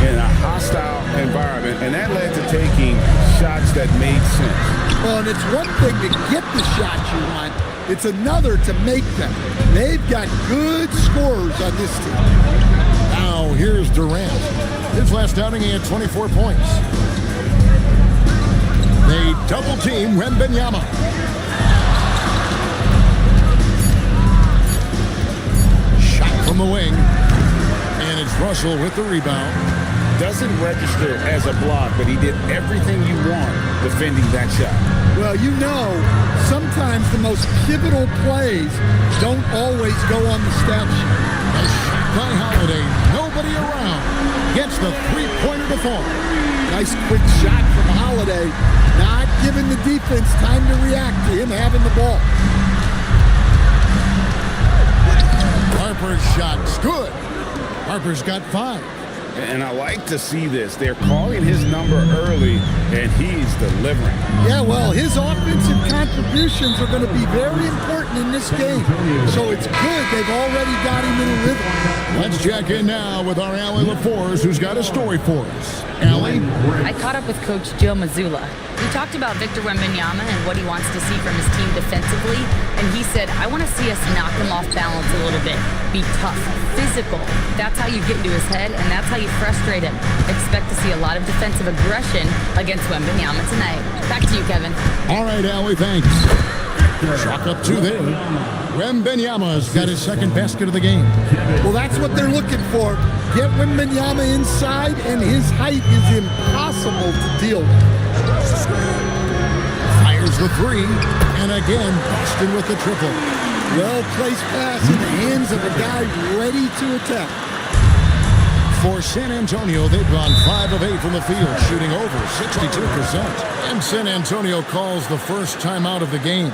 in a hostile environment, and that led to taking shots that made sense. Well, and it's one thing to get the shots you want. It's another to make them. They've got good scorers on this team. Now, here's Durant. His last outing, he had 24 points. They double team Wembanyama. Shot from the wing. And it's Russell with the rebound. Doesn't register as a block, but he did everything you want defending that shot. Well, you know, sometimes the most pivotal plays don't always go on the stat sheet. A shot by Holiday, nobody around. Gets the three-pointer to fall. Nice quick shot from Holiday, not giving the defense time to react to him having the ball. Harper's shot's good. Harper's got 5. And I like to see this. They're calling his number early, and he's delivering. Yeah, well, his offensive contributions are going to be very important in this game. So it's good they've already got him in a rhythm. Let's check in now with our Allie LaForce, who's got a story for us. Allie? I caught up with Coach Joe Mazzulla. We talked about Victor Wembanyama and what he wants to see from his team defensively, and he said, I want to see us knock him off balance a little bit. Be tough, physical. That's how you get into his head, and that's how you frustrate him. Expect to see a lot of defensive aggression against Wembanyama tonight. Back to you, Kevin. All right, Allie, thanks. Chalk up 2 there. Wembanyama's got his second basket of the game. Well, that's what they're looking for. Get Wembanyama inside, and his height is impossible to deal with. Fires the 3, and again, Boston with the triple. Well-placed pass in the hands of a guy ready to attack. For San Antonio, they've gone 5 of 8 from the field, shooting over 62%. And San Antonio calls the first timeout of the game.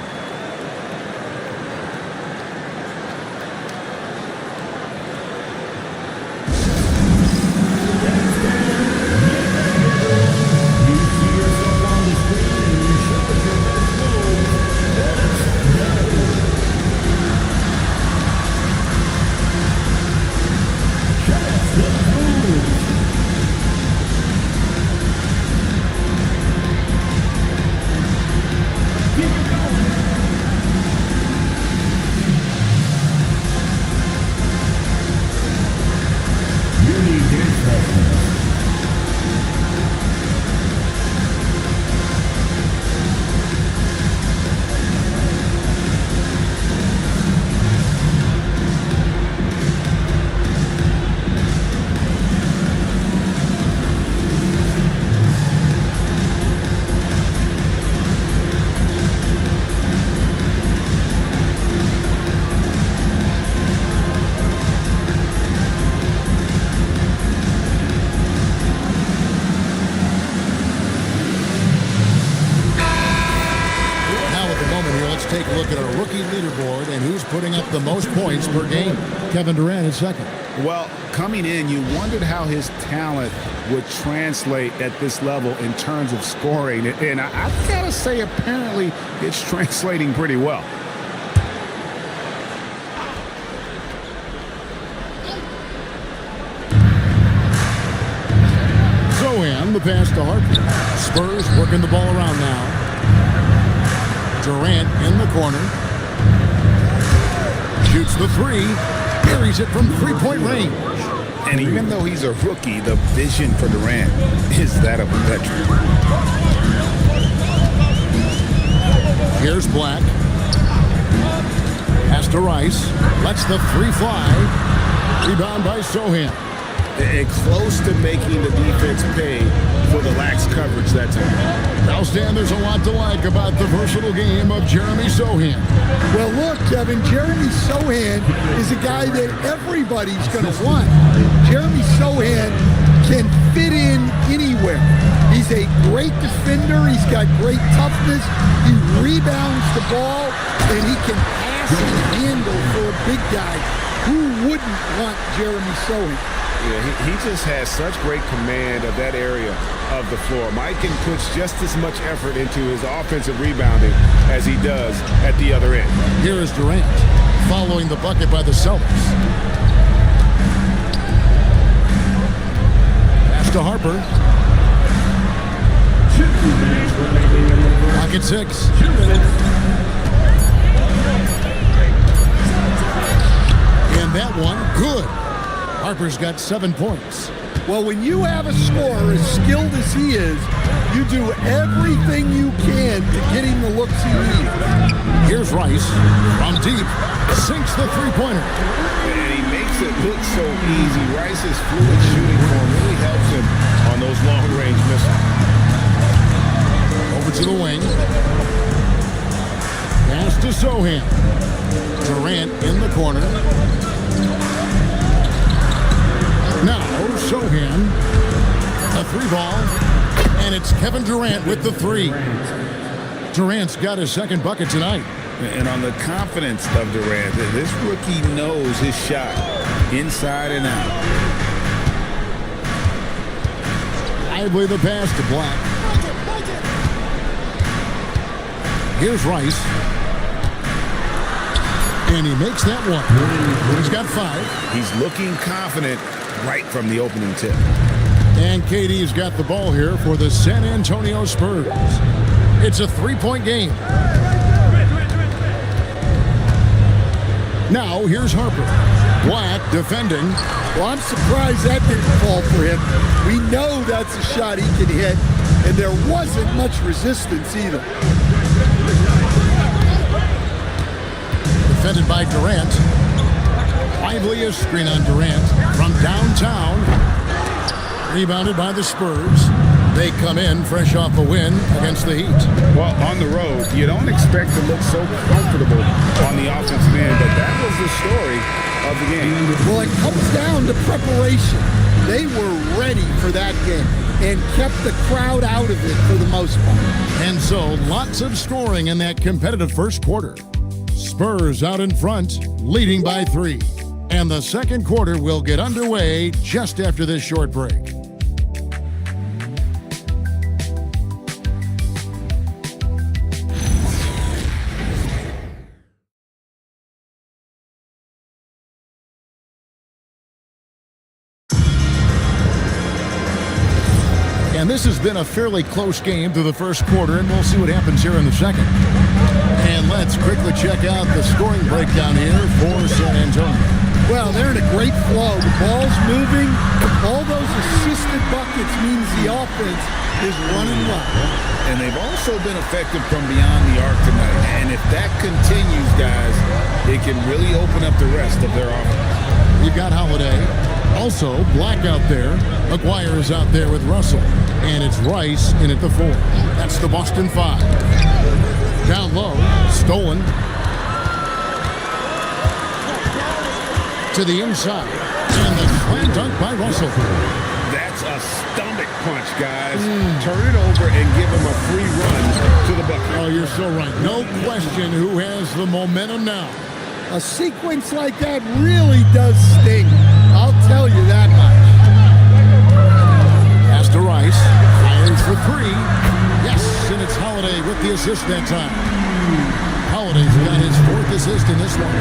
Take a look at our rookie leaderboard and who's putting up the most points per game. Kevin Durant is second. Well, coming in, you wondered how his talent would translate at this level in terms of scoring. And I've got to say, apparently, it's translating pretty well. Zohan, the pass to Harper. Spurs working the ball around now. Durant in the corner. Shoots the 3. Buries it from three-point range. And even though he's a rookie, the vision for Durant is that of a veteran. Here's Black. Pass to Rice. Lets the 3 fly. Rebound by Zohan. And close to making the defense pay for the lax coverage that time. Now, Stan, there's a lot to like about the versatile game of Jeremy Sochan. Well, look, Kevin, Jeremy Sochan is a guy that everybody's going to want. Jeremy Sochan can fit in anywhere. He's a great defender. He's got great toughness. He rebounds the ball, and he can pass and handle for a big guy. Who wouldn't want Jeremy Sochan? Yeah, he just has such great command of that area of the floor. Mike puts just as much effort into his offensive rebounding as he does at the other end. Here is Durant following the bucket by the Celtics. Pass to Harper. Pocket 6. And that one, good. Harper's got 7 points. Well, when you have a scorer as skilled as he is, you do everything you can to get him the looks he needs. Here's Rice from deep, sinks the three-pointer. And he makes it look so easy. Rice's fluid shooting form really helps him on those long-range missiles. Over to the wing. Pass to Zohan. Durant in the corner. Now, Zohan, a 3 ball, and it's Kevin Durant with the 3. Durant's got his second bucket tonight. And on the confidence of Durant, this rookie knows his shot inside and out. Lively the pass to Black. Here's Rice. And he makes that one. He's got 5. He's looking confident right from the opening tip. And KD's got the ball here for the San Antonio Spurs. It's a 3-point game. Now, here's Harper. Black defending. Well, I'm surprised that didn't fall for him. We know that's a shot he can hit, and there wasn't much resistance either. defended by Durant. Lively screen on Durant from downtown. Rebounded by the Spurs. They come in fresh off a win against the Heat. Well, on the road, you don't expect to look so comfortable on the offensive end, but that was the story of the game. Well, it comes down to preparation. They were ready for that game and kept the crowd out of it for the most part. And so, lots of scoring in that competitive first quarter. Spurs out in front, leading by 3. And the second quarter will get underway just after this short break. And this has been a fairly close game through the first quarter, and we'll see what happens here in the second. And let's quickly check out the scoring breakdown here for San Antonio. Well, they're in a great flow. The ball's moving. All those assisted buckets means the offense is running well. And they've also been effective from beyond the arc tonight. And if that continues, guys, it can really open up the rest of their offense. You've got Holiday. Also, Black out there. McGuire is out there with Russell. And it's Rice in at the 4. That's the Boston 5. Down low, stolen. To the inside. And the slam dunk by Russell. That's a stomach punch, guys. Turn it over and give him a free run to the bucket. Oh, you're so right. No question who has the momentum now. A sequence like that really does sting. I'll tell you that much. Pass to Rice. Fires for 3. Yes, and it's Holiday with the assist that time. Holiday's got his 4th assist in this one.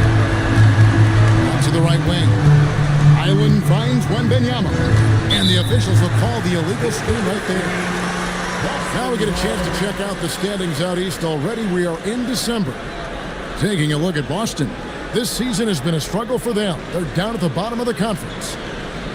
Out to the right wing. Island finds Wembanyama. And the officials will call the illegal screen right there. Now we get a chance to check out the standings out east already. We are in December. Taking a look at Boston. This season has been a struggle for them. They're down at the bottom of the conference.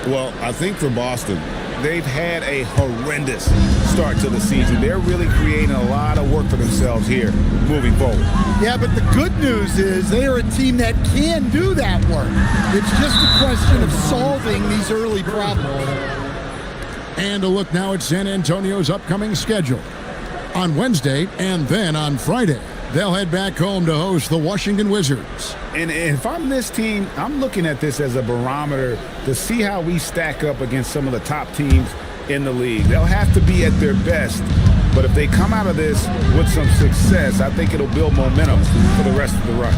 Well, I think for Boston, they've had a horrendous start to the season. They're really creating a lot of work for themselves here moving forward. Yeah, but the good news is they are a team that can do that work. It's just a question of solving these early problems. And a look now at San Antonio's upcoming schedule. On Wednesday and then on Friday, they'll head back home to host the Washington Wizards. And if I'm this team, I'm looking at this as a barometer to see how we stack up against some of the top teams in the league. They'll have to be at their best, but if they come out of this with some success, I think it'll build momentum for the rest of the run.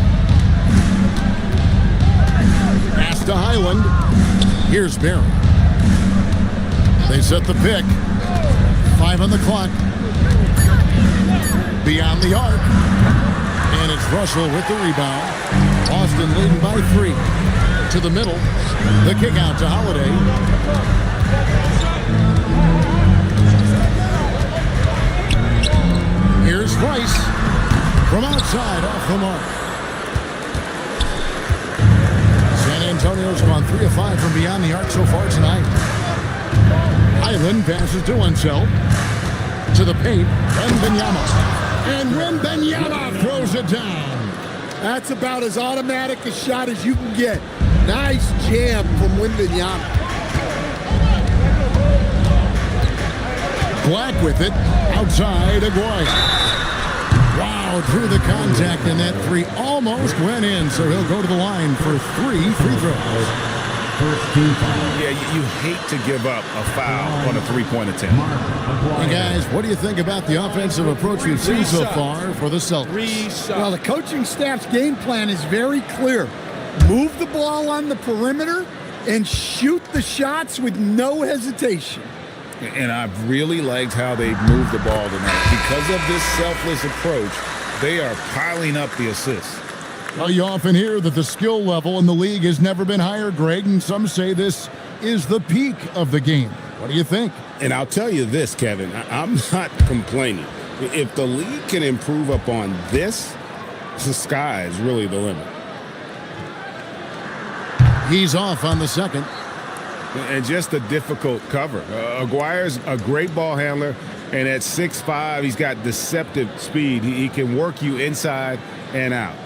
Pass to Highland. Here's Barry. They set the pick. 5 on the clock. Beyond the arc. And it's Russell with the rebound. Boston leading by 3. To the middle. The kick out to Holiday. Here's Rice. From outside, off the mark. San Antonio's gone 3 of 5 from beyond the arc so far tonight. Island passes to Unseld. To the paint. Wembanyama. And Wembanyama throws it down. That's about as automatic a shot as you can get. Nice jam from Wembanyama. Black with it. Outside, Aguirre. Wow, through the contact, and that 3 almost went in, so he'll go to the line for 3 free throws. Yeah, you hate to give up a foul on a three-point attempt. Hey, guys, what do you think about the offensive approach we've seen so far for the Celtics? Well, the coaching staff's game plan is very clear. Move the ball on the perimeter and shoot the shots with no hesitation. And I've really liked how they've moved the ball tonight. Because of this selfless approach, they are piling up the assists. Well, you often hear that the skill level in the league has never been higher, Greg, and some say this is the peak of the game. What do you think? And I'll tell you this, Kevin, I'm not complaining. If the league can improve upon this, the sky is really the limit. He's off on the second. And just a difficult cover. Aguirre's a great ball handler, and at 6'5", he's got deceptive speed. He can work you inside and out.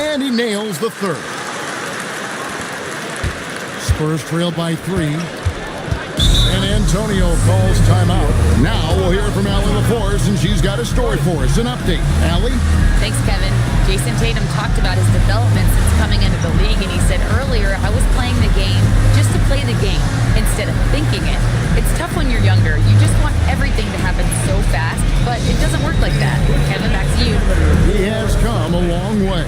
And he nails the third. Spurs trail by 3. San Antonio calls timeout. Now we'll hear from Allie LaForce, and she's got a story for us. An update. Allie? Thanks, Kevin. Jason Tatum talked about his development since coming into the league, and he said earlier, I was playing the game just to play the game instead of thinking it. It's tough when you're younger. You just want everything to happen so fast, but it doesn't work like that. Kevin, back to you. He has come a long way.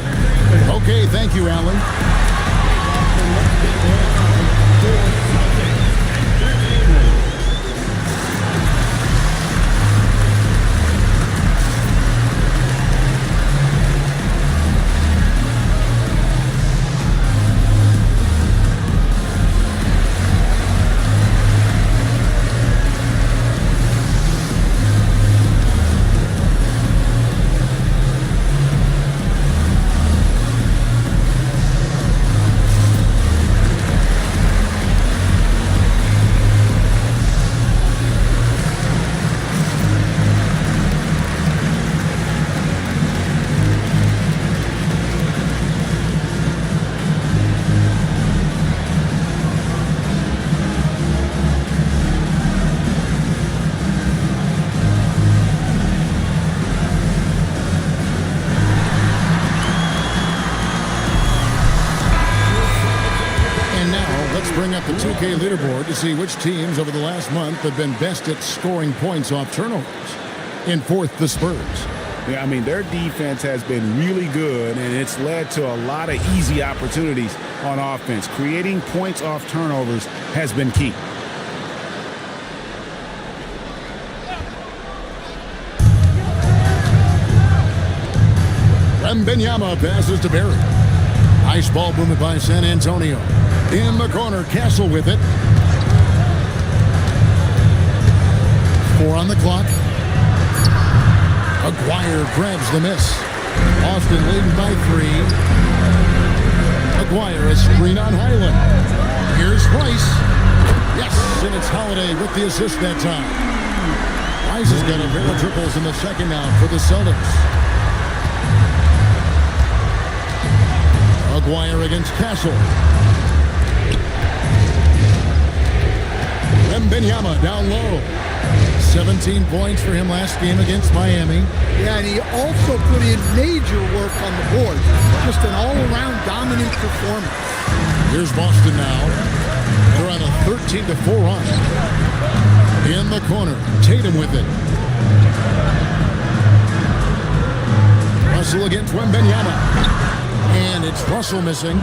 Okay, thank you, Allie. Bring up the 2K leaderboard to see which teams over the last month have been best at scoring points off turnovers. In fourth, the Spurs. Yeah, I mean, their defense has been really good, and it's led to a lot of easy opportunities on offense. Creating points off turnovers has been key. Wembanyama passes to Barry. Nice ball movement by San Antonio. In the corner, Castle with it. 4 on the clock. Aguirre grabs the miss. Austin leading by 3. Aguirre, a screen on Highland. Here's Rice. Yes, and it's Holiday with the assist that time. Rice has got a pair of triples in the second half for the Celtics. Aguirre against Castle. Wembanyama down low. 17 points for him last game against Miami. Yeah, and he also put in major work on the board. Just an all-around dominant performance. Here's Boston now. They're on a 13-4 run. In the corner, Tatum with it. Russell against Wembanyama. And it's Russell missing.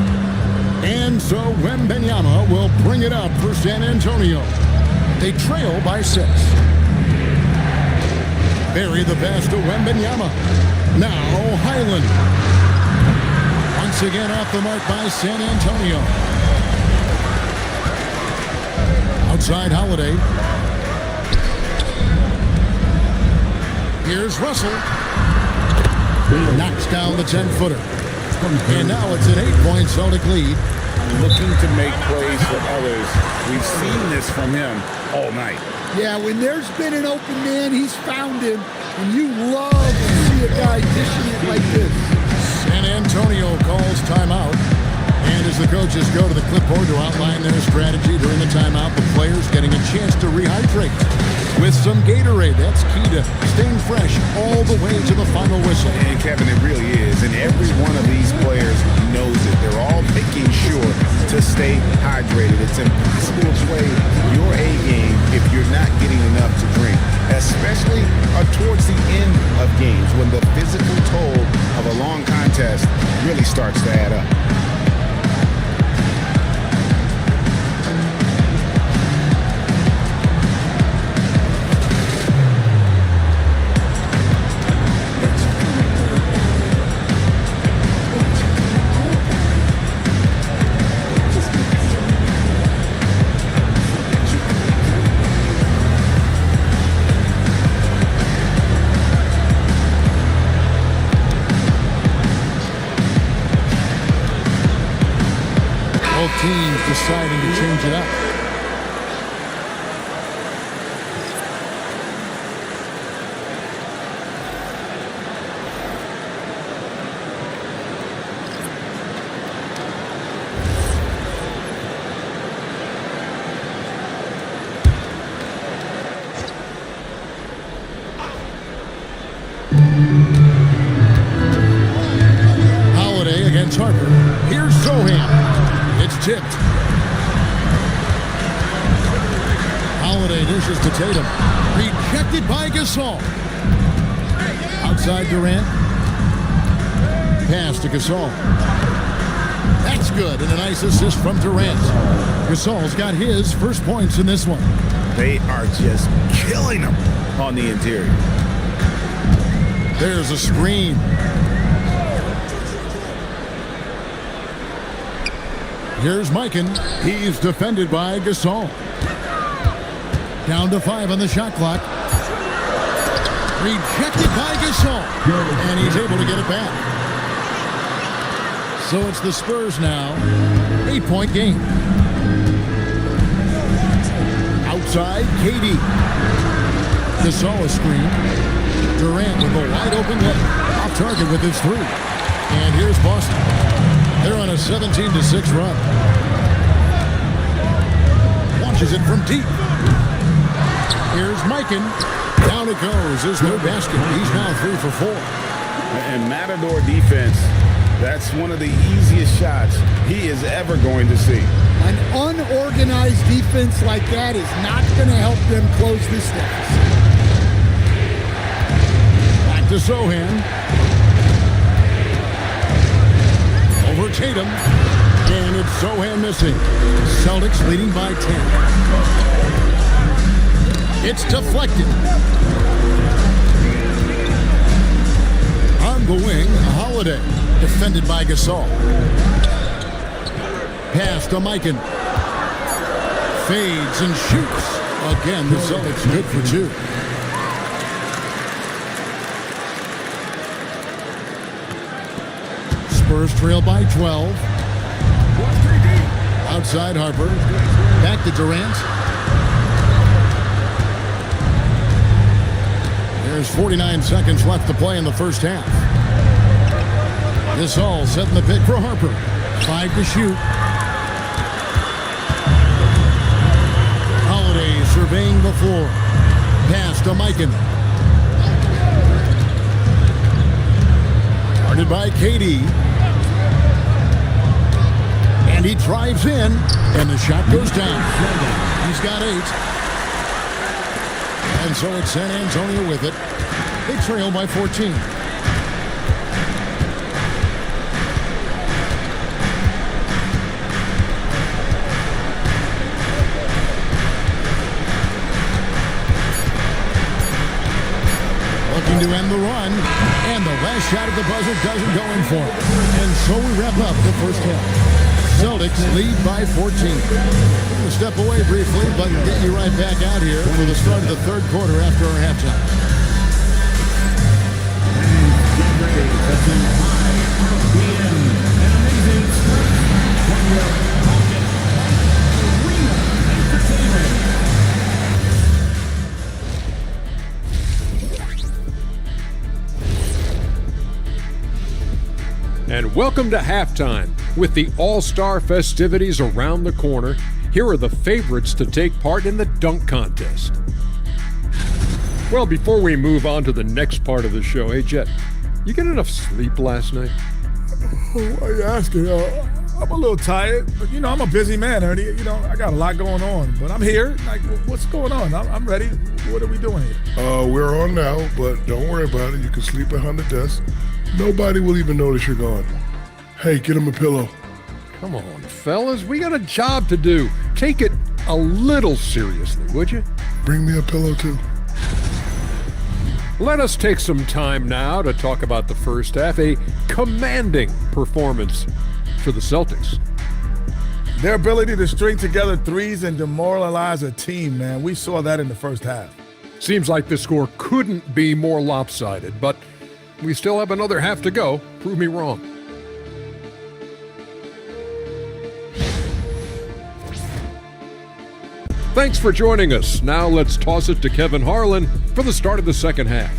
And so Wembanyama will bring it up for San Antonio. They trail by 6. Barry the pass to Wembanyama. Now Highland. Once again off the mark by San Antonio. Outside Holiday. Here's Russell. Knocks down the 10-footer. And now it's an 8-point Celtic lead. Looking to make plays for others. We've seen this from him all night. Yeah, when there's been an open man, he's found him. And you love to see a guy dishing it like this. San Antonio calls timeout. And as the coaches go to the clipboard to outline their strategy during the timeout, the players getting a chance to rehydrate with some Gatorade. That's key to staying fresh all the way to the final whistle. And Kevin, it really is. And every one of these players knows it. They're all making sure to stay hydrated. It's impossible to play your A game if you're not getting enough to drink, especially towards the end of games when the physical toll of a long contest really starts to add up. Teams deciding to change it up. Holiday against Harper. Here's Sohan. It's tipped. Holiday dishes to Tatum. Rejected by Gasol. Outside Durant. Pass to Gasol. That's good, and a nice assist from Durant. Gasol's got his first points in this one. They are just killing them on the interior. There's a screen. Here's Mikan. He's defended by Gasol. Down to 5 on the shot clock. Rejected by Gasol. And he's able to get it back. So it's the Spurs now. 8-point game. Outside, KD. Gasol a screen. Durant with a wide open look. Off target with his 3. And here's Boston. They're on a 17-6 run. Launches it from deep. Here's Mikan. Down it goes. There's no basket. He's now 3 for 4. And Matador defense, that's one of the easiest shots he is ever going to see. An unorganized defense like that is not going to help them close this deficit. Back to Sohan. Over Tatum. And it's Sohan missing. Celtics leading by 10. It's deflected. On the wing, Holiday. Defended by Gasol. Pass to Mikan. Fades and shoots. Again, the Celtics good for 2. Spurs trail by 12. Outside Harper. Back to Durant. There's 49 seconds left to play in the first half. Gasol setting the pick for Harper. 5 to shoot. Holiday surveying the floor. Pass to Mikan. Guarded by KD. And he drives in. And the shot goes down. He's got 8. And so it's San Antonio with it. They trail by 14. Looking to end the run. And the last shot at the buzzer doesn't go in for him. And so we wrap up the first half. Celtics lead by 14. We'll step away briefly, but get you right back out here for the start of the third quarter after our halftime. And welcome to halftime. With the All-Star festivities around the corner, here are the favorites to take part in the dunk contest. Well, before we move on to the next part of the show, hey, Jet, you get enough sleep last night? Why are you asking? I'm a little tired, but, I'm a busy man, Ernie. I got a lot going on, but I'm here. Like, what's going on? I'm ready. What are we doing here? We're on now, but don't worry about it. You can sleep behind the desk. Nobody will even notice you're gone. Hey, get him a pillow. Come on, fellas. We got a job to do. Take it a little seriously, would you? Bring me a pillow, too. Let us take some time now to talk about the first half. A commanding performance for the Celtics. Their ability to string together threes and demoralize a team, man. We saw that in the first half. Seems like the score couldn't be more lopsided, but we still have another half to go. Prove me wrong. Thanks for joining us. Now let's toss it to Kevin Harlan for the start of the second half.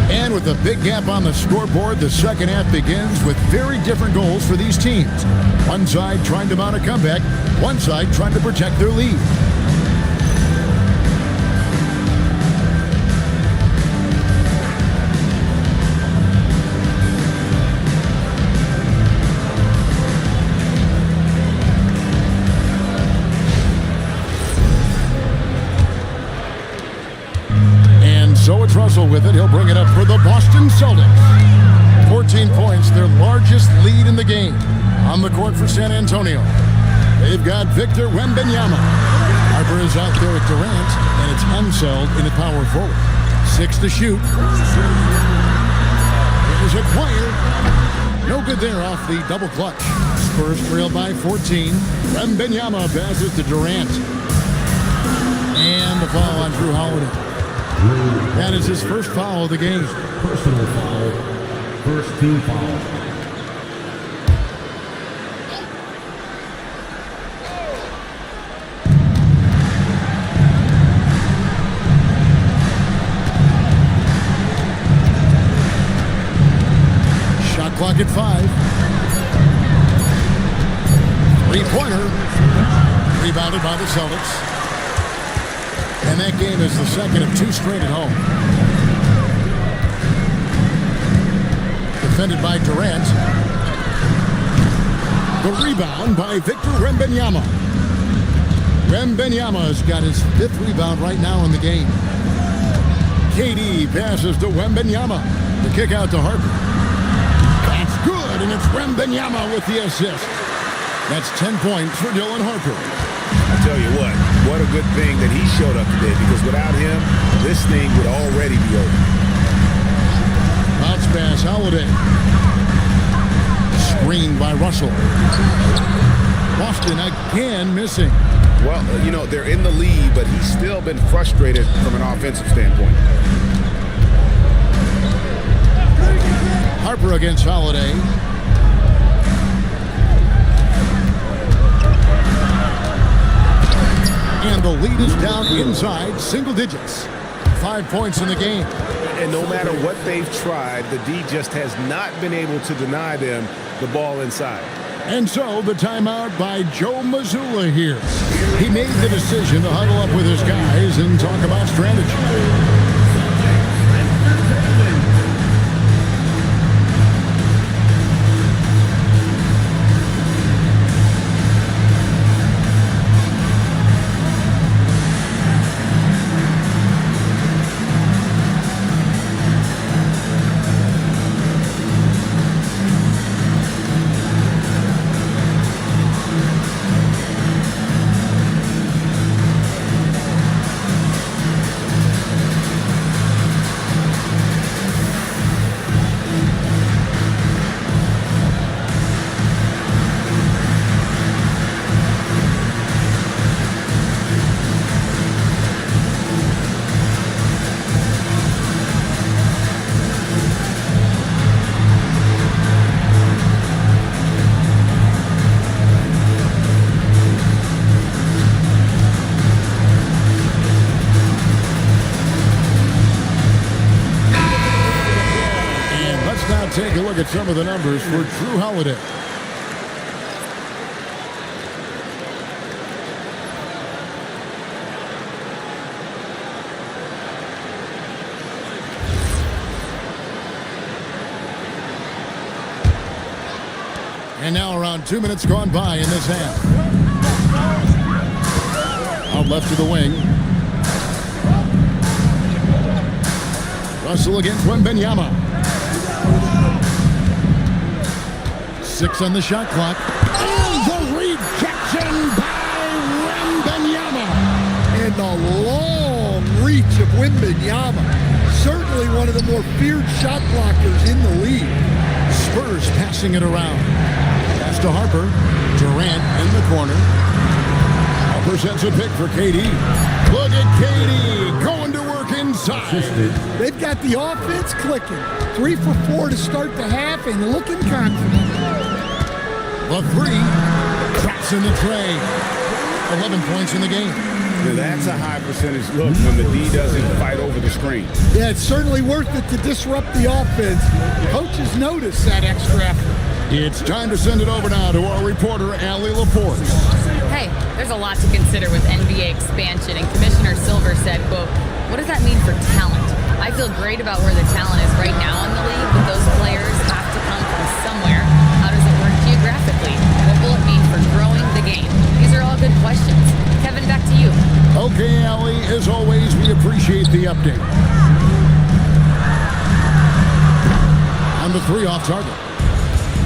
And with a big gap on the scoreboard, the second half begins with very different goals for these teams. One side trying to mount a comeback, one side trying to protect their lead. So it's Russell with it. He'll bring it up for the Boston Celtics. 14 points, their largest lead in the game. On the court for San Antonio, they've got Victor Wembanyama. Harper is out there at Durant, and it's Unseld in at power forward. 6 to shoot. It was acquired. No good there off the double clutch. Spurs trail by 14. Wembanyama passes to Durant. And the foul on Drew Holiday. That is his first foul of the game. Personal foul. First team foul. Shot clock at 5. Three-pointer. Rebounded by the Celtics. And that game is the second of 2 straight at home. Defended by Durant. The rebound by Victor Wembanyama. Wembanyama has got his 5th rebound right now in the game. KD passes to Wembanyama. The kick out to Harper. That's good, and it's Wembanyama with the assist. That's 10 points for Dylan Harper. I tell you what a good thing that he showed up today, because without him, this thing would already be over. Bounce pass, Holiday. Screened by Russell. Boston again missing. Well, you know, they're in the lead, but he's still been frustrated from an offensive standpoint. Harper against Holiday. And the lead is down inside single digits. 5 points in the game. And no matter what they've tried, the D just has not been able to deny them the ball inside. And so the timeout by Joe Mazzulla here. He made the decision to huddle up with his guys and talk about strategy. Take a look at some of the numbers for Drew Holiday. And now around 2 minutes gone by in this half. Out left to the wing. Russell against Wembanyama. 6 on the shot clock. And the rejection by Wembanyama. And the long reach of Wembanyama. Certainly one of the more feared shot blockers in the league. Spurs passing it around. Pass to Harper. Durant in the corner. Harper sets a pick for KD. Look at KD going to work inside. They've got the offense clicking. 3 for 4 to start the half and looking confident. The 3 traps in the tray. 11 points in the game. That's a high percentage look when the D doesn't fight over the screen. Yeah, it's certainly worth it to disrupt the offense. Coaches notice that extra effort. It's time to send it over now to our reporter, Allie Laporte. Hey, there's a lot to consider with NBA expansion, and Commissioner Silver said, quote, "What does that mean for talent? I feel great about where the talent is right now in the league, but those players have to come from somewhere. How does it work geographically? What will it mean for growing the game?" These are all good questions. Kevin, back to you. Okay, Allie, as always, we appreciate the update. On the 3 off target.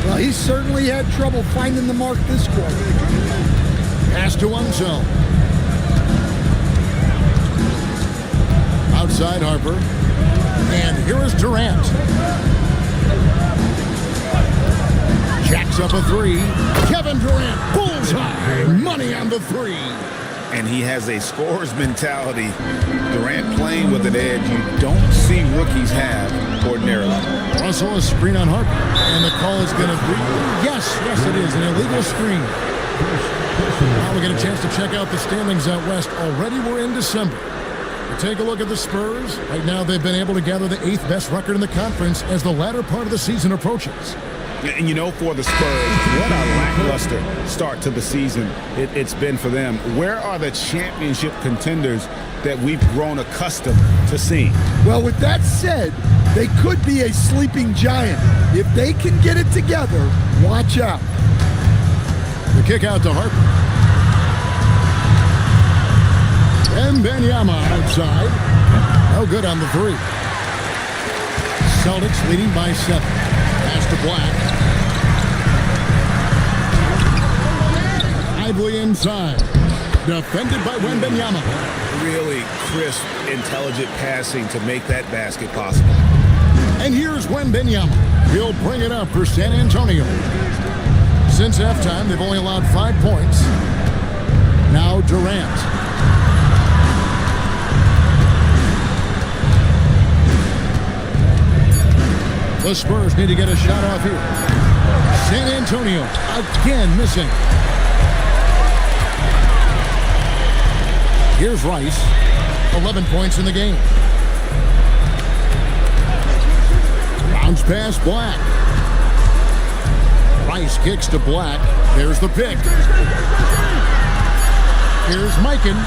Well, he certainly had trouble finding the mark this quarter. Pass to Unzel. Outside Harper. And here is Durant. Jacks up a 3. Kevin Durant, bullseye. Money on the 3. And he has a scorer's mentality. Durant playing with an edge you don't see rookies have ordinarily. Russell, a screen on Harper. And the call is going to be, yes, it is, an illegal screen. Now we get a chance to check out the standings out west. Already we're in December. We take a look at the Spurs. Right now they've been able to gather the 8th best record in the conference as the latter part of the season approaches. And you know, for the Spurs, what a lackluster start to the season it's been for them. Where are the championship contenders that we've grown accustomed to seeing? Well, with that said, they could be a sleeping giant. If they can get it together, watch out. The kick out to Harper. Wembanyama outside. No good on the 3. Celtics leading by 7. Pass to Black. Lively inside. Defended by Wembanyama. Really crisp, intelligent passing to make that basket possible. And here's Wembanyama. He'll bring it up for San Antonio. Since halftime, they've only allowed 5 points. Now Durant. The Spurs need to get a shot off here. San Antonio again missing. Here's Rice. 11 points in the game. Bounce pass Black. Rice kicks to Black. There's the pick. Here's Mikan.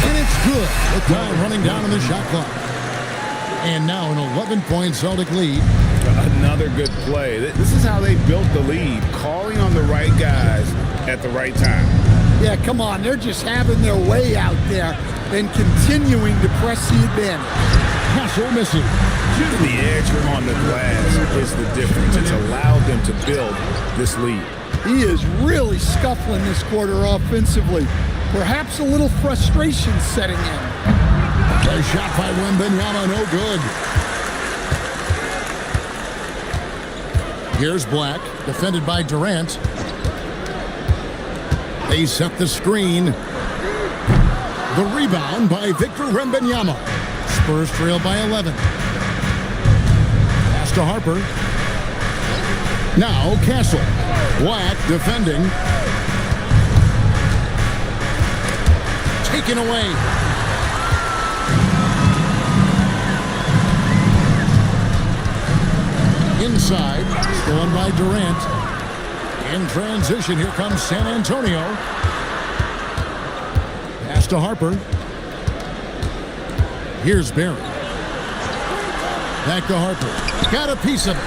And it's good. The time running down on the shot clock. And now an 11-point Celtic lead. Another good play. This is how they built the lead, calling on the right guys at the right time. Yeah, come on. They're just having their way out there and continuing to press the advantage. Castle missing. The edge on the glass is the difference. It's allowed them to build this lead. He is really scuffling this quarter offensively. Perhaps a little frustration setting in. A shot by Wembanyama, no good. Here's Black, defended by Durant. They set the screen. The rebound by Victor Wembanyama. Spurs trail by 11. Pass to Harper. Now Castle. Black defending. Taken away. Inside, stolen by Durant. In transition, here comes San Antonio. Pass to Harper. Here's Barry. Back to Harper. Got a piece of it.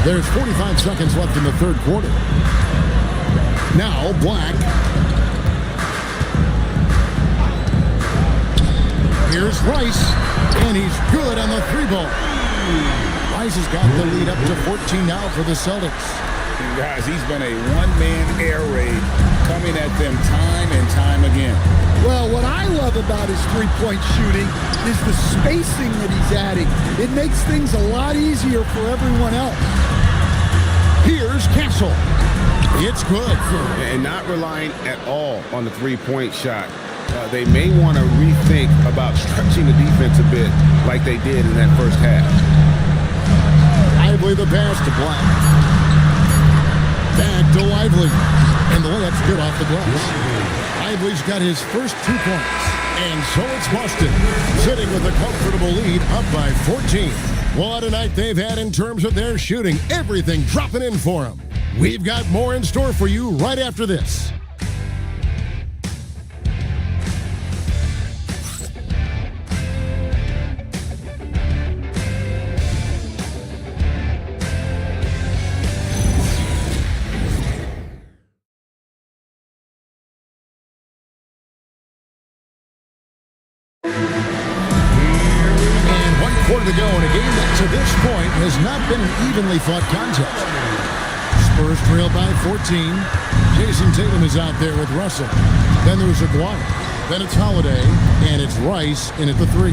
There's 45 seconds left in the third quarter. Now Black. Here's Rice. And he's good on the 3-ball. Rice has got the lead up to 14 now for the Celtics. Guys, he's been a one-man air raid coming at them time and time again. Well, what I love about his three-point shooting is the spacing that he's adding. It makes things a lot easier for everyone else. Here's Castle. It's good. And not relying at all on the three-point shot. They may want to rethink about stretching the defense a bit like they did in that first half. Lively the pass to Black. Back to Lively. And the layup's good off the glass. Lively's got his first 2 points. And so it's Boston, sitting with a comfortable lead, up by 14. What a night they've had in terms of their shooting. Everything dropping in for them. We've got more in store for you right after this. To go in a game that to this point has not been an evenly fought contest. Spurs trail by 14. Jason Tatum is out there with Russell. Then there's Aguirre. Then it's Holiday, and it's Rice in at the 3.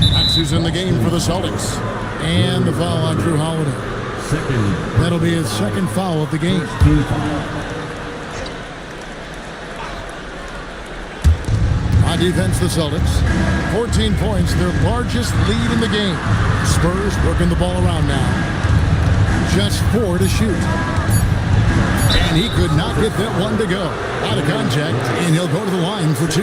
Max is in the game for the Celtics. And the foul on Drew Holiday. That'll be his second foul of the game. On defense, the Celtics. 14 points, their largest lead in the game. Spurs working the ball around now. Just 4 to shoot. And he could not get that one to go. Out of contact, and he'll go to the line for 2.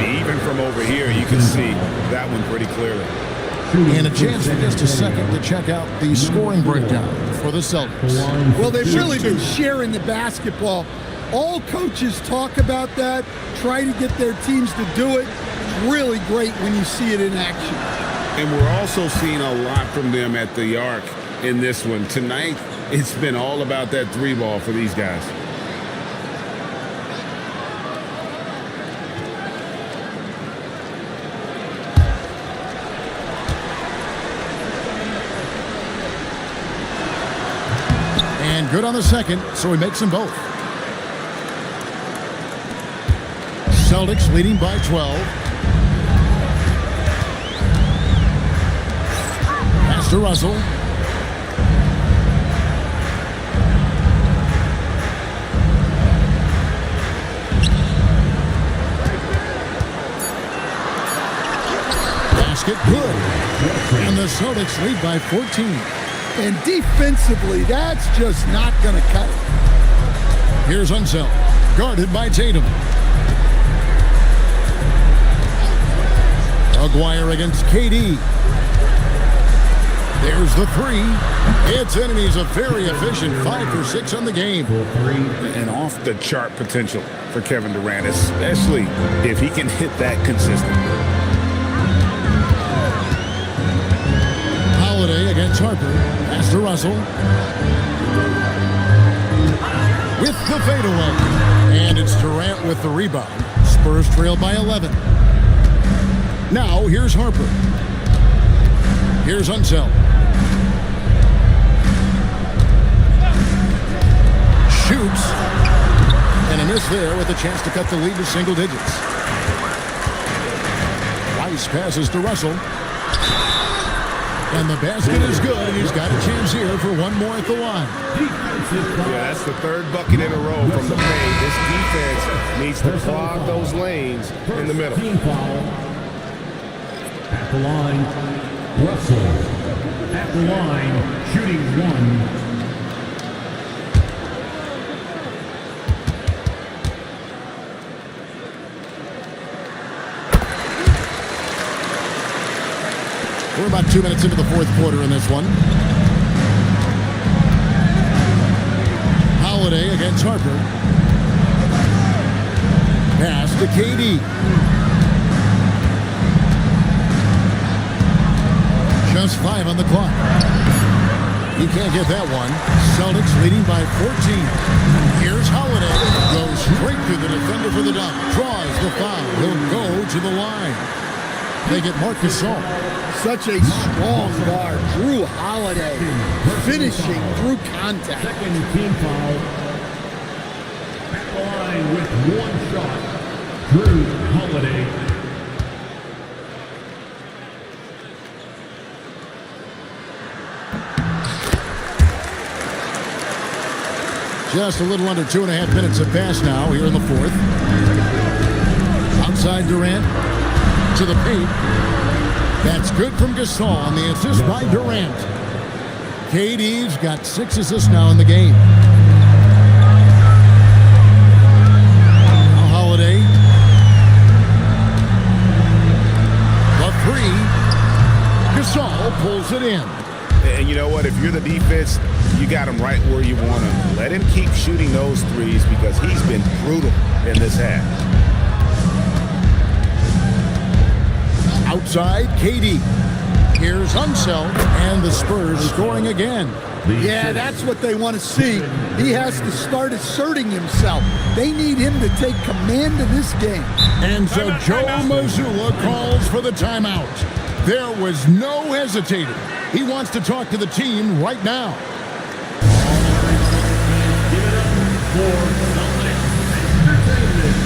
Even from over here, you can see that one pretty clearly. And a chance for just a second to check out the scoring breakdown for the Celtics. Well, they've really been sharing the basketball. All coaches talk about that, try to get their teams to do it. Really great when you see it in action. And we're also seeing a lot from them at the arc in this one. Tonight, it's been all about that 3 ball for these guys. And good on the second, so he makes them both. Celtics leading by 12. Pass to Russell. Basket good. And the Celtics lead by 14. And defensively, that's just not going to cut it. Here's Unseld, guarded by Tatum. Aguirre against KD. There's the 3. It's in, and he's a very efficient 5 for 6 on the game. And off the chart potential for Kevin Durant, especially if he can hit that consistently. Holiday against Harper. Pass to Russell. With the fadeaway. And it's Durant with the rebound. Spurs trail by 11. Now, here's Harper. Here's Unseld. Shoots. And a miss there with a chance to cut the lead to single digits. Rice passes to Russell. And the basket is good, and he's got a chance here for one more at the line. Yeah, that's the 3rd bucket in a row from the paint. This defense needs to clog those lanes in the middle. At the line, Russell. At the line, shooting 1. We're about 2 minutes into the 4th quarter in this one. Holiday against Harper. Pass to KD. Just 5 on the clock. He can't get that one. Celtics leading by 14. Here's Holiday. Goes straight through the defender for the dunk. Draws the foul. He'll go to the line. They get Marc Gasol. Such a strong guard. Drew Holiday finishing through contact. Second team foul. At the line with 1 shot, Drew Holiday. Just a little under 2.5 minutes have passed now here in the 4th. Outside Durant to the paint. That's good from Gasol on the assist by Durant. KD's got 6 assists now in the game. puts it in. And you know what? If you're the defense, you got him right where you want him. Let him keep shooting those threes because he's been brutal in this half. Outside, KD. Here's Unseld, and the Spurs scoring again. Yeah, that's what they want to see. He has to start asserting himself. They need him to take command of this game. And so Joe Mazzulla calls for the timeout. There was no hesitating. He wants to talk to the team right now. Give it up for Entertainment.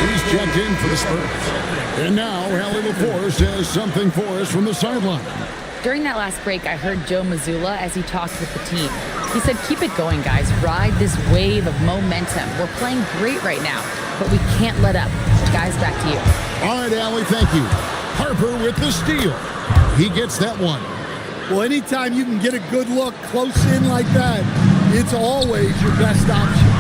He's checked in for the Spurs. And now Hallie LaForce has something for us from the sideline. During that last break, I heard Joe Mazzulla as he talked with the team. He said, keep it going, guys. Ride this wave of momentum. We're playing great right now, but we can't let up. Guys, back to you. All right, Allie, thank you. Harper with the steal. He gets that one. Well, anytime you can get a good look close in like that, it's always your best option.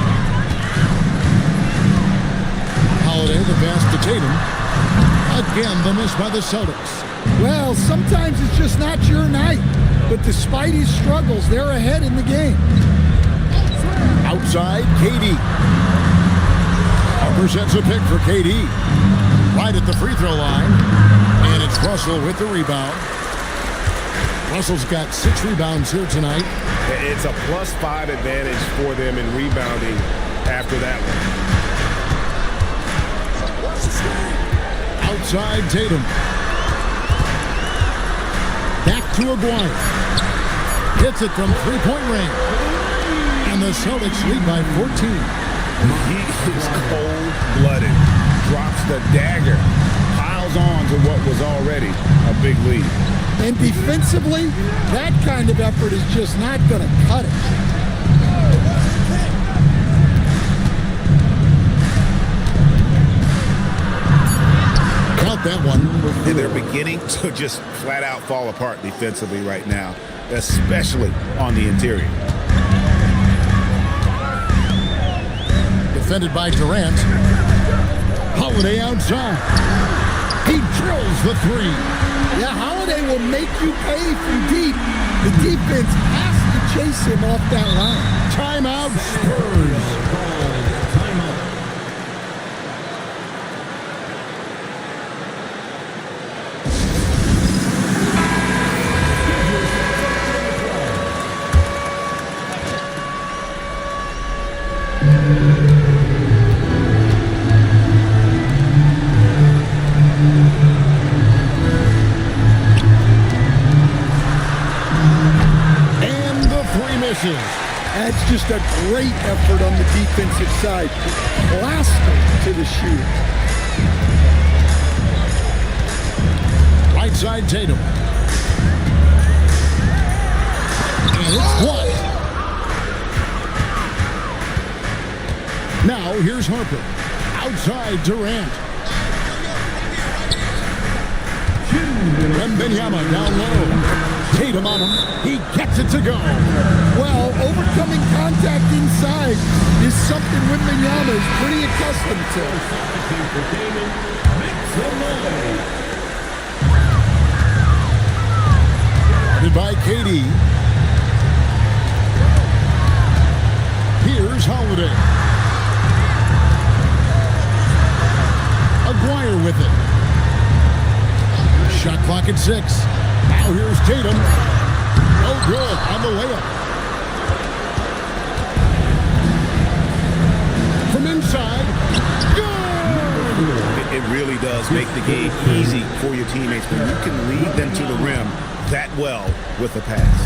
Holiday, the pass to Tatum. Again, the miss by the Celtics. Well, sometimes it's just not your night. But despite his struggles, they're ahead in the game. Outside, KD. Harper sets a pick for KD. Right at the free throw line. And it's Russell with the rebound. Russell's got 6 rebounds here tonight. It's a +5 advantage for them in rebounding after that one. Outside Tatum. Back to Aguirre. Hits it from three-point range. And the Celtics lead by 14. He is cold-blooded. Drops the dagger. Piles on to what was already a big lead. And defensively, that kind of effort is just not going to cut it. That one. And they're beginning to just flat out fall apart defensively right now, especially on the interior. Defended by Durant. Holiday outside. He drills the three. Yeah, Holiday will make you pay from deep. The defense has to chase him off that line. Timeout, Spurs. That's just a great effort on the defensive side. Blasting to the shoot. Right side Tatum. And it's one. Now here's Harper. Outside Durant. Wembanyama down low. Tatum on him. He gets it to go. Well, overcoming contact inside is something Wembanyama is pretty accustomed to. Guarded by KD. Here's Holiday. Aguirre with it. Shot clock at 6. Now here's Tatum. No good on the layup. From inside. Good! It really does make the game easy for your teammates when you can lead them to the rim that well with a pass.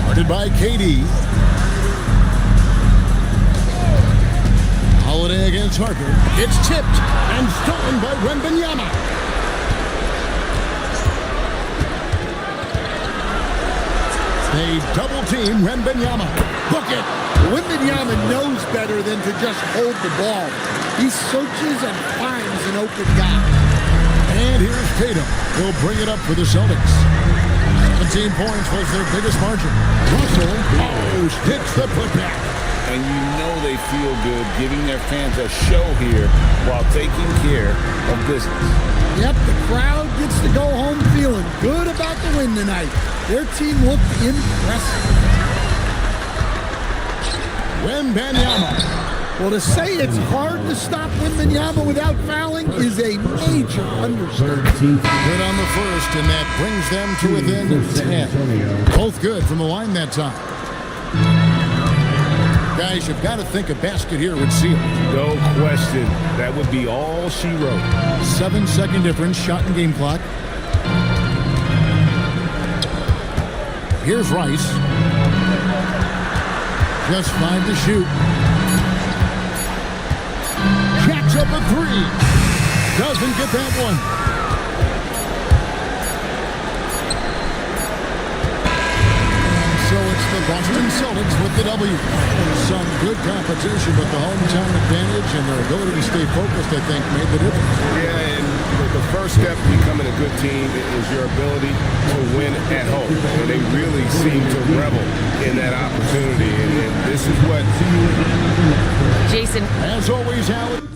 Guarded by KD. Holiday against Harper. It's tipped and stolen by Wembanyama. They double team Wembanyama. Book it. Wembanyama knows better than to just hold the ball. He searches and finds an open guy. And here's Tatum. He'll bring it up for the Celtics. 17 points was their biggest margin. Russell hits the putback. And you know they feel good giving their fans a show here while taking care of business. Yep, the crowd gets to go home feeling good about the win tonight. Their team looked impressive. Wembanyama. Well, to say it's hard to stop Wembanyama without fouling is a major understatement. Good on the first, and that brings them to within 10. Both good from the line that time. Guys, you've got to think a basket here would seal it. No question. That would be all she wrote. 7-second difference, shot and game clock. Here's Rice. Just 5 to shoot. Jacks up a 3. Doesn't get that one. So it's the Boston Celtics with the W. Some good competition, but the hometown advantage and their ability to stay focused, I think, made the difference. Yeah, and the first step to becoming a good team is your ability to win at home. And they really seem to revel in that opportunity. And this is what... Jason. As always, Alan.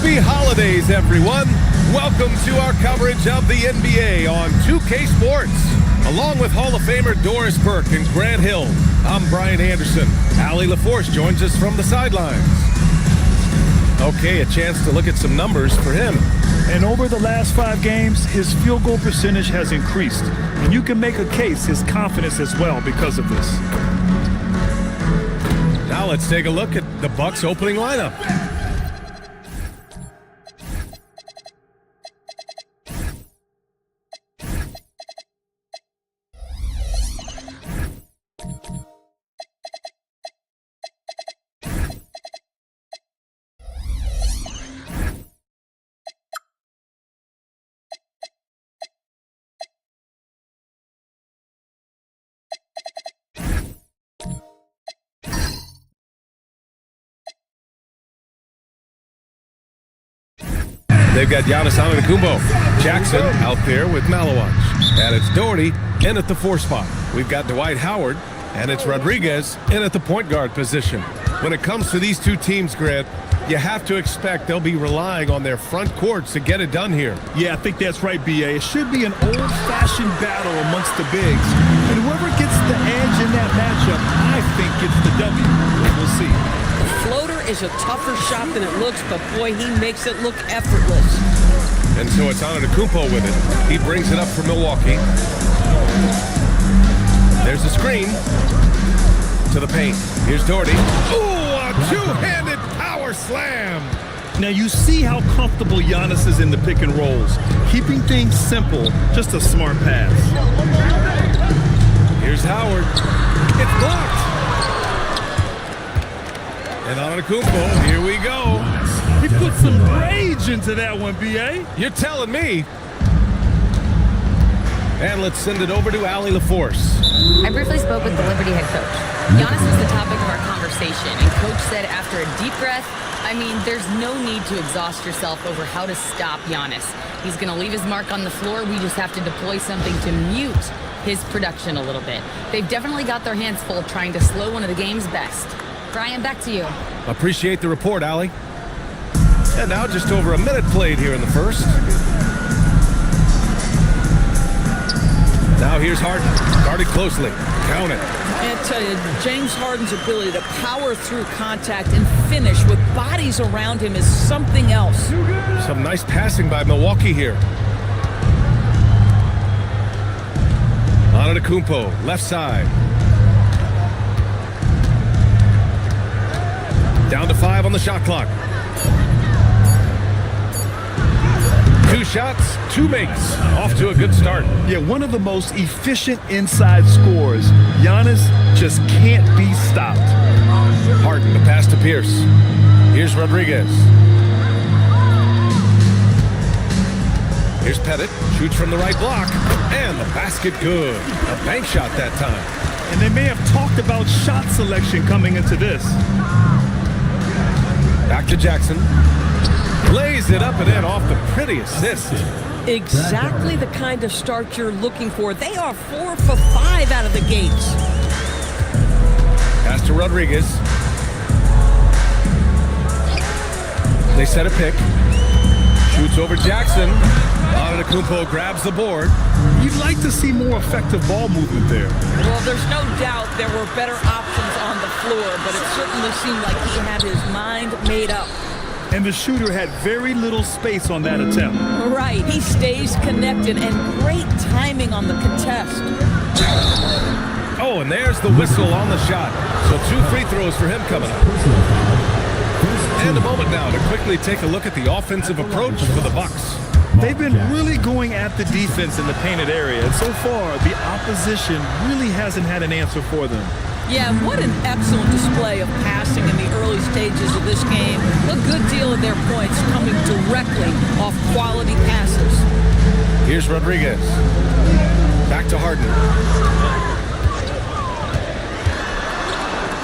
Happy holidays, everyone. Welcome to our coverage of the NBA on 2K Sports. Along with Hall of Famer Doris Burke and Grant Hill, I'm Brian Anderson. Allie LaForce joins us from the sidelines. Okay, a chance to look at some numbers for him. And over the last 5 games, his field goal percentage has increased. And you can make a case his confidence as well because of this. Now let's take a look at the Bucks opening lineup. They've got Giannis Antetokounmpo, Jackson out there with Malawach, and it's Doherty in at the 4 spot. We've got Dwight Howard, and it's Rodriguez in at the point guard position. When it comes to these two teams, Grant, you have to expect they'll be relying on their front courts to get it done here. Yeah, I think that's right, B.A. It should be an old-fashioned battle amongst the bigs. And whoever gets the edge in that matchup, I think gets the W. We'll see. Floater is a tougher shot than it looks, but boy, he makes it look effortless. And so it's Antetokounmpo with it. He brings it up for Milwaukee. There's a screen to the paint. Here's Doherty. Ooh, a two-handed power slam. Now you see how comfortable Giannis is in the pick and rolls. Keeping things simple, just a smart pass. Here's Howard. It's blocked. And Antetokounmpo, here we go. He put some rage into that one, B.A. You're telling me. And let's send it over to Allie LaForce. I briefly spoke with the Liberty head coach. Giannis was the topic of our conversation, and coach said after a deep breath, I mean, there's no need to exhaust yourself over how to stop Giannis. He's going to leave his mark on the floor. We just have to deploy something to mute his production a little bit. They've definitely got their hands full trying to slow one of the game's best. Brian, back to you. Appreciate the report, Allie. And now just over a minute played here in the first. Now here's Harden, guarded closely. Count it. I tell you, James Harden's ability to power through contact and finish with bodies around him is something else. Some nice passing by Milwaukee here. Antetokounmpo, left side. Down to 5 on the shot clock. 2 shots, 2 makes. Off to a good start. Yeah, one of the most efficient inside scorers. Giannis just can't be stopped. Harden, the pass to Pierce. Here's Rodriguez. Here's Pettit. Shoots from the right block. And the basket good. A bank shot that time. And they may have talked about shot selection coming into this. Back to Jackson. Lays it up and in off the pretty assist. Exactly the kind of start you're looking for. They are 4 for 5 out of the gates. Pass to Rodriguez. They set a pick. Shoots over Jackson. Antetokounmpo grabs the board. You'd like to see more effective ball movement there. Well, there's no doubt there were better options on the floor, but it certainly seemed like he had his mind made up. And the shooter had very little space on that attempt. Right. He stays connected and great timing on the contest. Oh, and there's the whistle on the shot. So 2 free throws for him coming up. And a moment now to quickly take a look at the offensive approach for the Bucks. They've been really going at the defense in the painted area, and so far the opposition really hasn't had an answer for them. Yeah, what an excellent display of passing in the early stages of this game. A good deal of their points coming directly off quality passes. Here's Rodriguez. Back to Harden.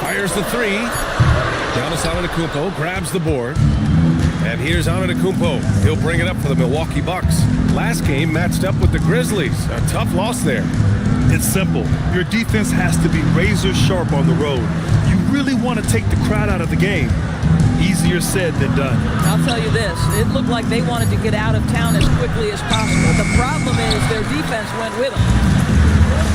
Fires the 3. Giannis Antetokounmpo grabs the board. And here's Antetokounmpo. He'll bring it up for the Milwaukee Bucks. Last game matched up with the Grizzlies. A tough loss there. It's simple. Your defense has to be razor sharp on the road. You really want to take the crowd out of the game. Easier said than done. I'll tell you this, it looked like they wanted to get out of town as quickly as possible. The problem is their defense went with them.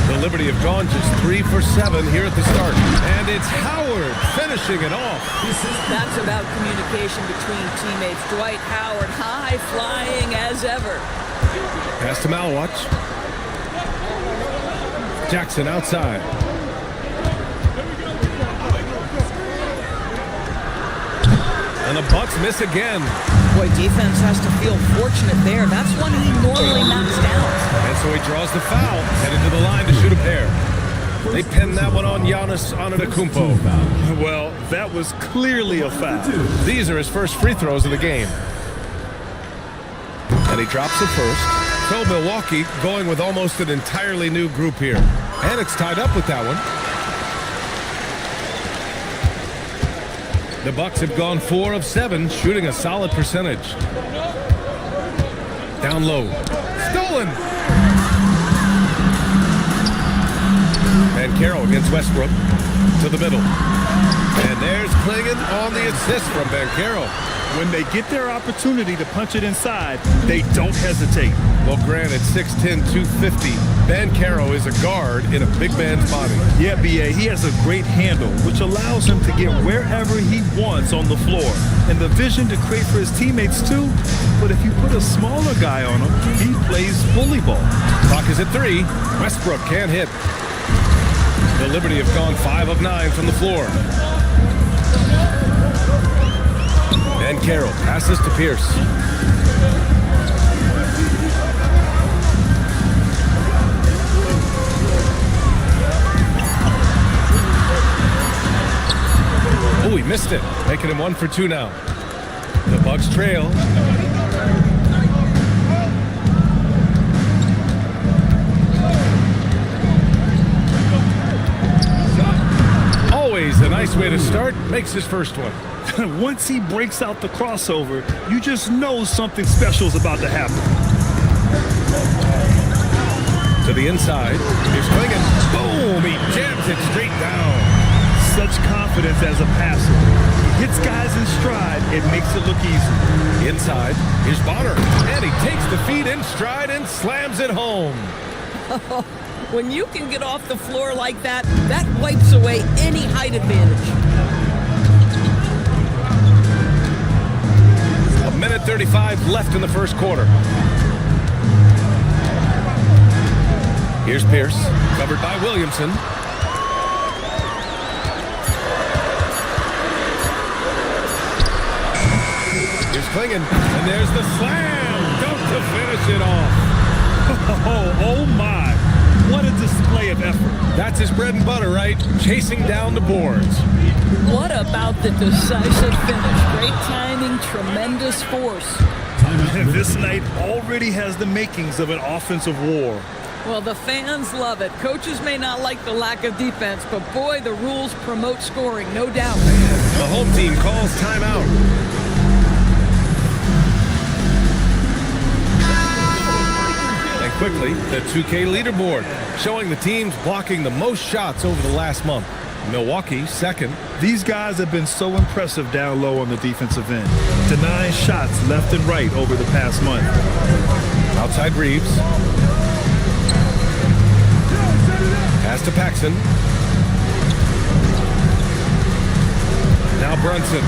The Liberty have gone just 3 for 7 here at the start. And it's Howard finishing it off. That's about communication between teammates. Dwight Howard, high flying as ever. Pass to Malwatch. Jackson outside. And the Bucks miss again. Boy, defense has to feel fortunate there. That's one he normally knocks down. And so he draws the foul, headed to the line to shoot a pair. They pinned that one on Giannis Antetokounmpo. Well, that was clearly a foul. These are his first free throws of the game. And he drops the first. So Milwaukee going with almost an entirely new group here. And it's tied up with that one. The Bucks have gone 4 of 7, shooting a solid percentage. Down low. Stolen! And Carroll against Westbrook to the middle. And there's Klingon on the assist from Banchero. When they get their opportunity to punch it inside, they don't hesitate. Well, granted, 6'10", 250. Banchero is a guard in a big man's body. Yeah, B.A., he has a great handle, which allows him to get wherever he wants on the floor. And the vision to create for his teammates, too. But if you put a smaller guy on him, he plays bully ball. Clock is at 3. Westbrook can't hit. The Liberty have gone 5 of 9 from the floor. And Carroll passes to Pierce. Oh, he missed it. Making him 1 for 2 now. The Bucks trail. Always a nice way to start. Makes his first one. Once he breaks out the crossover, you just know something special is about to happen. To the inside. Here's Klingon. Boom! He jams it straight down. Such confidence as a passer. He hits guys in stride. It makes it look easy. Inside. Here's Bonner. And he takes the feed in stride and slams it home. When you can get off the floor like that, that wipes away any height advantage. 1:35 left in the first quarter. Here's Pierce, covered by Williamson. Here's Klingon, and there's the slam! Dunk to finish it off. Oh my! What a display of effort. That's his bread and butter, right? Chasing down the boards. What about the decisive finish? Great timing, tremendous force. This night already has the makings of an offensive war. Well, the fans love it. Coaches may not like the lack of defense, but boy, the rules promote scoring, no doubt. The home team calls timeout. And quickly, the 2K leaderboard, showing the teams blocking the most shots over the last month. Milwaukee, second. These guys have been so impressive down low on the defensive end. Denying shots left and right over the past month. Outside Reeves. Pass to Paxson. Now Brunson.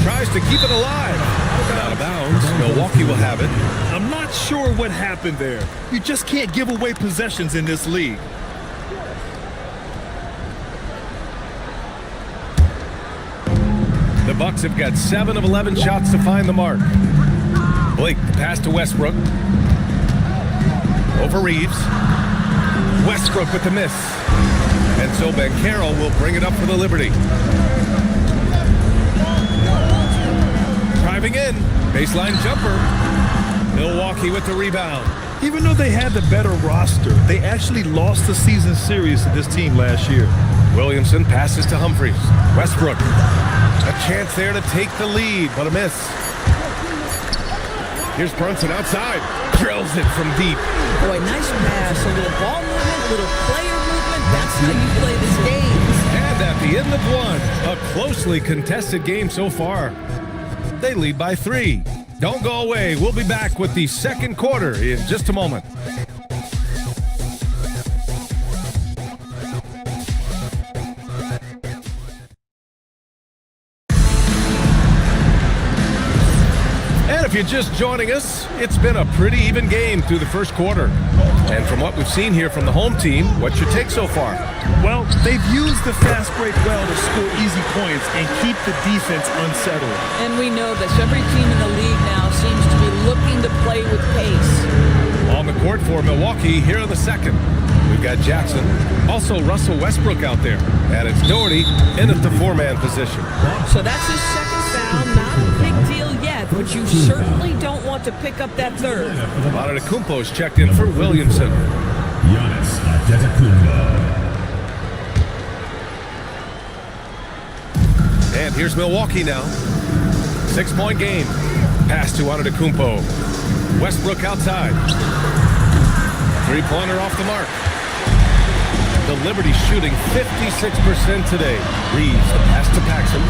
Tries to keep it alive. But out of bounds. Milwaukee will have it. I'm not sure what happened there. You just can't give away possessions in this league. The Bucks have got 7 of 11 shots to find the mark. Blake, the pass to Westbrook. Over Reeves. Westbrook with the miss. And so Banchero will bring it up for the Liberty. Driving in. Baseline jumper. Milwaukee with the rebound. Even though they had the better roster, they actually lost the season series to this team last year. Williamson passes to Humphries. Westbrook. A chance there to take the lead, but a miss. Here's Brunson outside. Drills it from deep. Boy, nice pass. A little ball movement, a little player movement. That's how you play this game. And at the the end of one. A closely contested game so far. They lead by 3. Don't go away. We'll be back with the second quarter in just a moment. And if you're just joining us, it's been a pretty even game through the first quarter. And from what we've seen here from the home team, what's your take so far? Well, they've used the fast break well to score easy points and keep the defense unsettled. And we know this. Every team in the league now seems to be looking to play with pace. On the court for Milwaukee here in the second. We've got Jackson, also Russell Westbrook out there. And it's Doherty in at the 4-man position. So that's his second foul. Not a big deal yet, but you certainly don't want to pick up that third. Antetokounmpo's checked in for Williamson. Giannis Antetokounmpo. And here's Milwaukee now. 6-point game. Pass to Antetokounmpo. Westbrook outside. 3-pointer off the mark. The Liberty shooting 56% today. Reeves the pass to Paxson.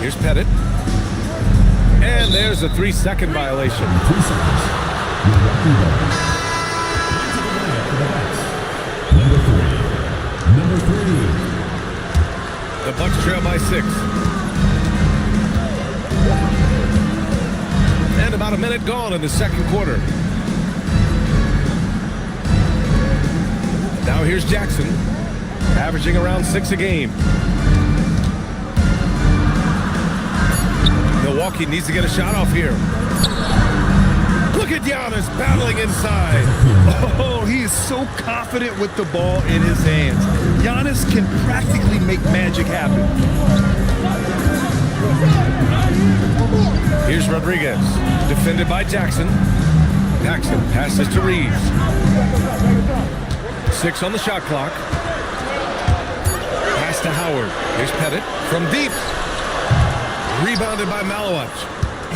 Here's Pettit. And there's a 3-second violation. Number 3. The Bucks trail by 6. And about a minute gone in the second quarter. Now here's Jackson, averaging around 6 a game. Milwaukee needs to get a shot off here. Look at Giannis battling inside. Oh, he is so confident with the ball in his hands. Giannis can practically make magic happen. Here's Rodriguez, defended by Jackson. Paxson passes to Reeves. 6 on the shot clock. Pass to Howard. Here's Pettit from deep. Rebounded by Malowich.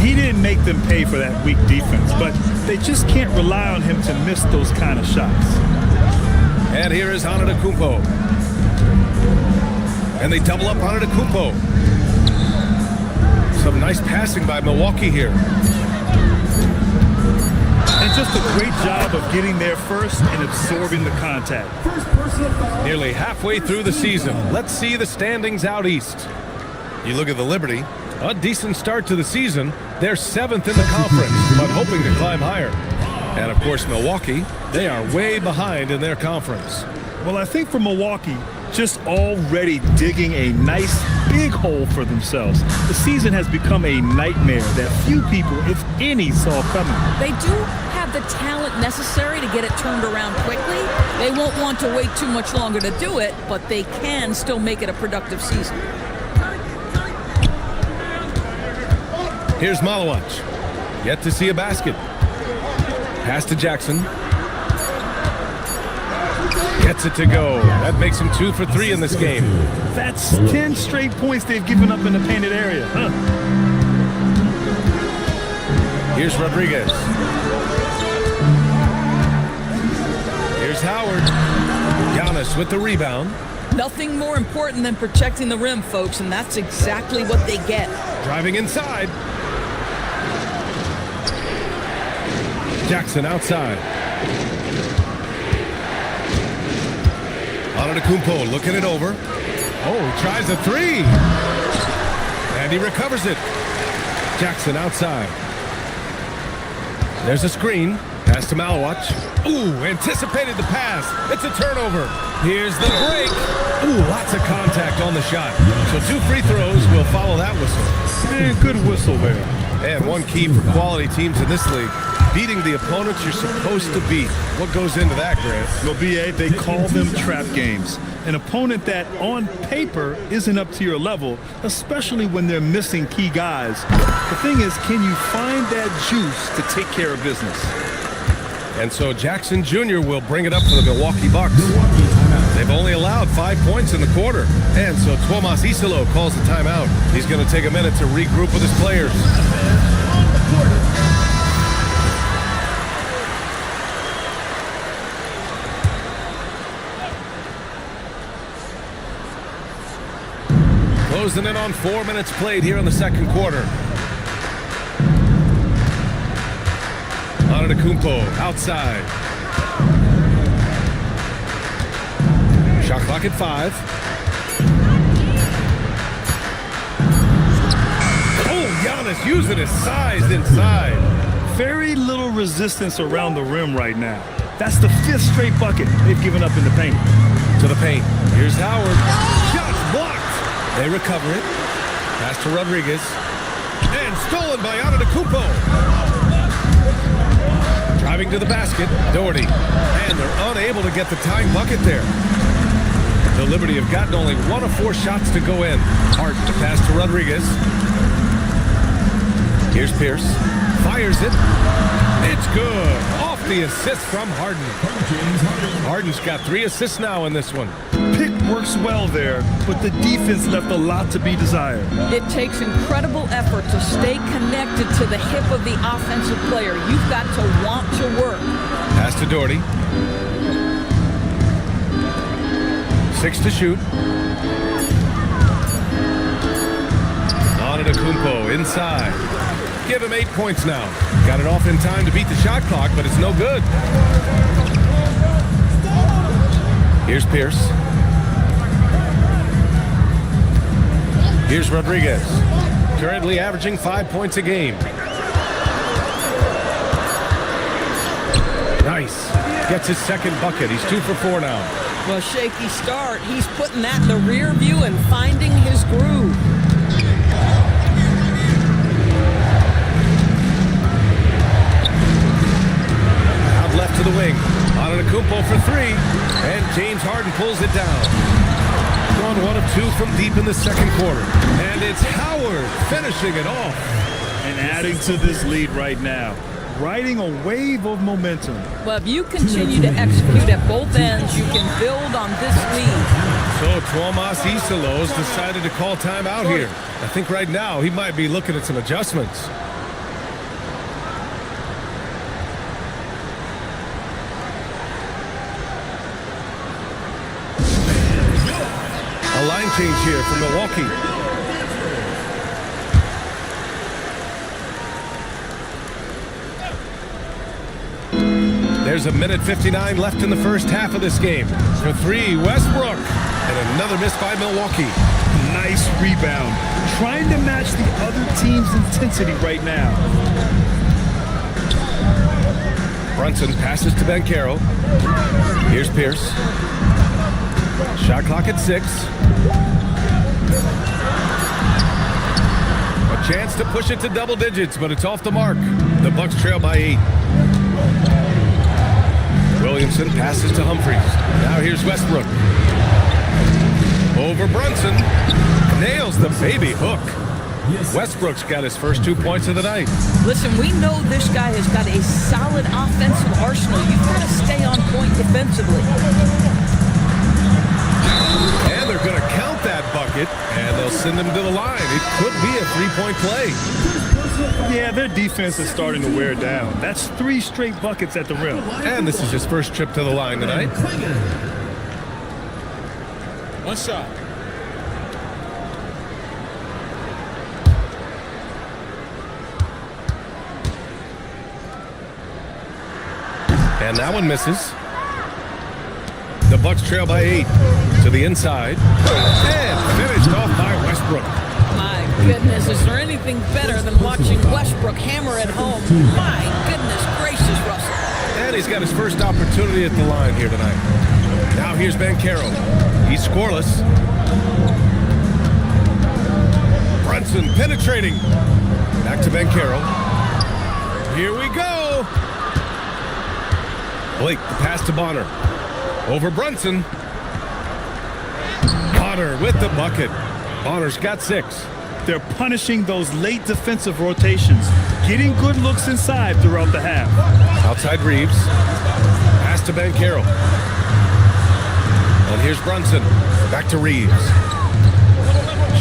He didn't make them pay for that weak defense, but they just can't rely on him to miss those kind of shots. And here is Antetokounmpo. And they double up Antetokounmpo. Some nice passing by Milwaukee here. And just a great job of getting there first and absorbing the contact. Nearly halfway through the season. Let's see the standings out east. You look at the Liberty. A decent start to the season. They're 7th in the conference, but hoping to climb higher. And of course, Milwaukee, they are way behind in their conference. Well, I think for Milwaukee, just already digging a nice big hole for themselves. The season has become a nightmare that few people, if any, saw coming. They do have the talent necessary to get it turned around quickly. They won't want to wait too much longer to do it, but they can still make it a productive season. Here's Malowich. Yet to see a basket. Pass to Jackson. Gets it to go. That makes him 2 for 3 in this game. That's 10 straight points they've given up in the painted area. Here's Rodriguez. Here's Howard. Giannis with the rebound. Nothing more important than protecting the rim, folks, and that's exactly what they get. Driving inside. Jackson outside. Antetokounmpo looking it over. Oh, he tries a 3. And he recovers it. Jackson outside. There's a screen. Pass to Malowich. Ooh, anticipated the pass. It's a turnover. Here's the break. Ooh, lots of contact on the shot. So 2 free throws will follow that whistle. Man, good whistle there. And one key for quality teams in this league, beating the opponents you're supposed to beat. What goes into that, Grant? Well, B.A., they call them trap games. An opponent that, on paper, isn't up to your level, especially when they're missing key guys. The thing is, can you find that juice to take care of business? And so Jackson Jr. will bring it up for the Milwaukee Bucks. They've only allowed 5 points in the quarter. And so bullsVsPho calls the timeout. He's going to take a minute to regroup with his players. Closing in on 4 minutes played here in the second quarter. Antetokounmpo outside. Shot clock at 5. Oh, Giannis using his size inside. Very little resistance around the rim right now. That's the 5th straight bucket they've given up in the paint. To the paint. Here's Howard. Shots blocked. They recover it. Pass to Rodriguez. And stolen by Antetokounmpo. Driving to the basket. Doherty. And they're unable to get the tying bucket there. The Liberty have gotten only 1 of 4 shots to go in. Hart to pass to Rodriguez. Here's Pierce. Fires it. It's good. Off the assist from Harden. Harden's got 3 assists now in this one. Pick works well there, but the defense left a lot to be desired. It takes incredible effort to stay connected to the hip of the offensive player. You've got to want to work. Pass to Doherty. 6 to shoot. Antetokounmpo inside. Give him 8 points now. Got it off in time to beat the shot clock, but it's no good. Here's Pierce. Here's Rodriguez. Currently averaging 5 points a game. Nice. Gets his second bucket. He's 2 for 4 now. Well, shaky start. He's putting that in the rear view and finding his groove. Left to the wing. Antetokounmpo for 3. And James Harden pulls it down. Gone 1 of 2 from deep in the second quarter. And it's Howard finishing it off. And adding to this lead right now. Riding a wave of momentum. Well, if you continue to execute at both ends, you can build on this lead. So Tuomas Isalos decided to call timeout here. I think right now he might be looking at some adjustments. A line change here from Milwaukee. There's 1:59 left in the first half of this game. For 3, Westbrook. And another miss by Milwaukee. Nice rebound. Trying to match the other team's intensity right now. Brunson passes to Banchero. Here's Pierce. Shot clock at 6. A chance to push it to double digits, but it's off the mark. The Bucks trail by 8. Williamson passes to Humphries. Now here's Westbrook. Over Brunson. Nails the baby hook. Westbrook's got his first 2 points of the night. Listen, we know this guy has got a solid offensive arsenal. You've got to stay on point defensively. And they're going to count that bucket, and they'll send him to the line. It could be a 3-point play. Yeah, their defense is starting to wear down. That's 3 straight buckets at the rim. And this is his first trip to the line tonight. One shot. And that one misses. The Bucks trail by 8 to the inside. And finished off by Westbrook. My goodness, is there anything better than watching Westbrook hammer at home? My goodness gracious, Russell. And he's got his first opportunity at the line here tonight. Now here's Banchero. He's scoreless. Brunson penetrating. Back to Banchero. Here we go. Blake, the pass to Bonner. Over Brunson. Bonner with the bucket. Bonner's got 6. They're punishing those late defensive rotations, getting good looks inside throughout the half. Outside Reeves. Pass to Banchero. And here's Brunson. Back to Reeves.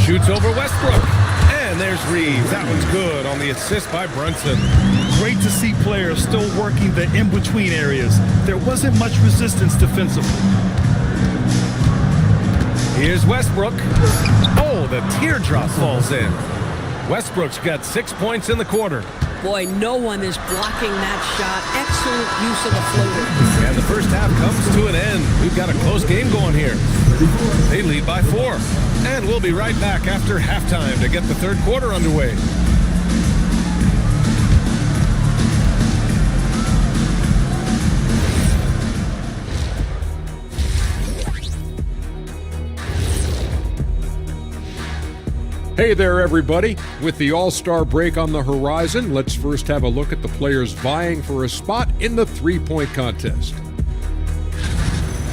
Shoots over Westbrook. And there's Reeves. That one's good on the assist by Brunson. Great to see players still working the in-between areas. There wasn't much resistance defensively. Here's Westbrook. Oh, the teardrop falls in. Westbrook's got 6 points in the quarter. Boy, no one is blocking that shot. Excellent use of the floater. And the first half comes to an end. We've got a close game going here. They lead by 4. And we'll be right back after halftime to get the third quarter underway. Hey there, everybody. With the All-Star break on the horizon, let's first have a look at the players vying for a spot in the three-point contest.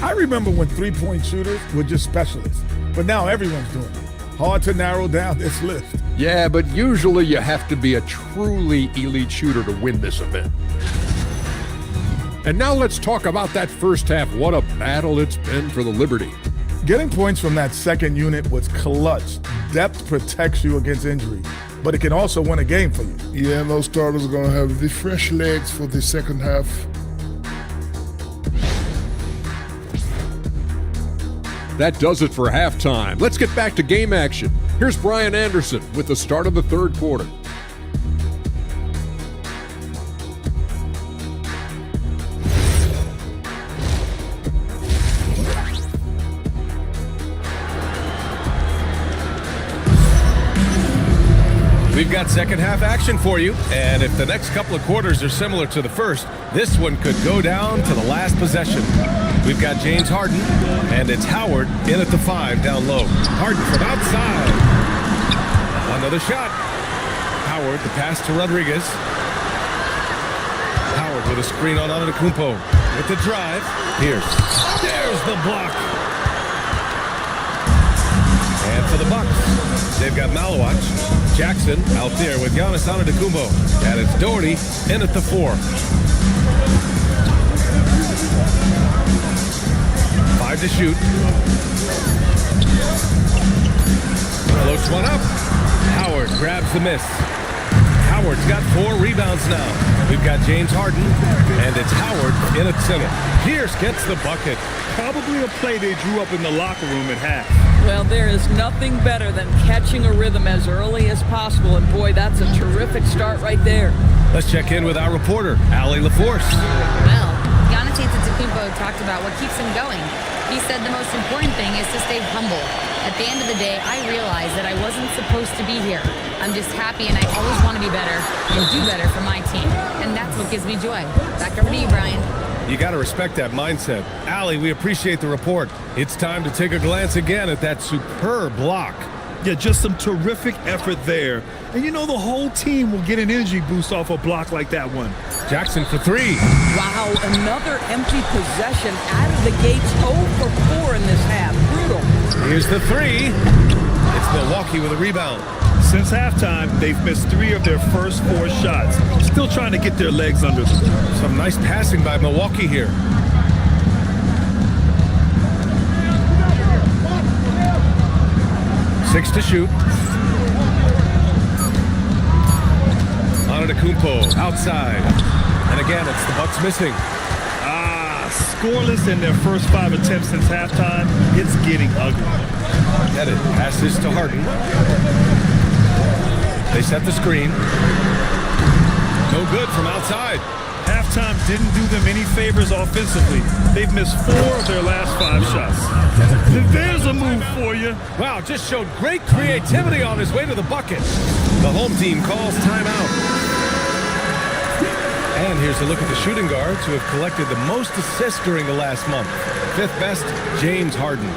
I remember when three-point shooters were just specialists, but now everyone's doing it. Hard to narrow down this list. Yeah, but usually you have to be a truly elite shooter to win this event. And now let's talk about that first half. What a battle it's been for the Liberty. Getting points from that second unit was clutch. Depth protects you against injury, but it can also win a game for you. Yeah, and those starters are going to have the fresh legs for the second half. That does it for halftime. Let's get back to game action. Here's Brian Anderson with the start of the third quarter. We've got second half action for you, and if the next couple of quarters are similar to the first, this one could go down to the last possession. We've got James Harden, and it's Howard in at the 5 down low. Harden from outside. Another shot. Howard, the pass to Rodriguez. Howard with a screen on Antetokounmpo. With the drive. Pierce. There's the block. And for the Bucks, they've got Malawach. Jackson out there with Giannis Antetokounmpo. And it's Doherty in at the 4. 5 to shoot. Floats one up. Howard grabs the miss. Howard's got 4 rebounds now. We've got James Harden, and it's Howard in at center. Pierce gets the bucket. Probably a play they drew up in the locker room at half. Well, there is nothing better than catching a rhythm as early as possible, and boy, that's a terrific start right there. Let's check in with our reporter, Allie LaForce. Well, Giannis Antetokounmpo talked about what keeps him going. He said the most important thing is to stay humble. At the end of the day, I realized that I wasn't supposed to be here. I'm just happy, and I always want to be better and do better for my team. And that's what gives me joy. Back over to you, Brian. You got to respect that mindset. Allie, we appreciate the report. It's time to take a glance again at that superb block. Yeah, just some terrific effort there. And you know the whole team will get an energy boost off a block like that one. Jackson for 3. Wow, another empty possession out of the gates. 0 for 4 in this half. Brutal. Here's the 3. It's Milwaukee with a rebound. Since halftime, they've missed 3 of their first 4 shots. Still trying to get their legs under them. Some nice passing by Milwaukee here. Six to shoot. Antetokounmpo outside. And again, it's the Bucks missing. Scoreless in their first 5 attempts since halftime. It's getting ugly. Headed passes to Harden. They set the screen. No good from outside. Halftime didn't do them any favors offensively. They've missed 4 of their last 5 shots. There's a move for you. Wow, just showed great creativity on his way to the bucket. The home team calls timeout. And here's a look at the shooting guards who have collected the most assists during the last month. 5th best, James Harden.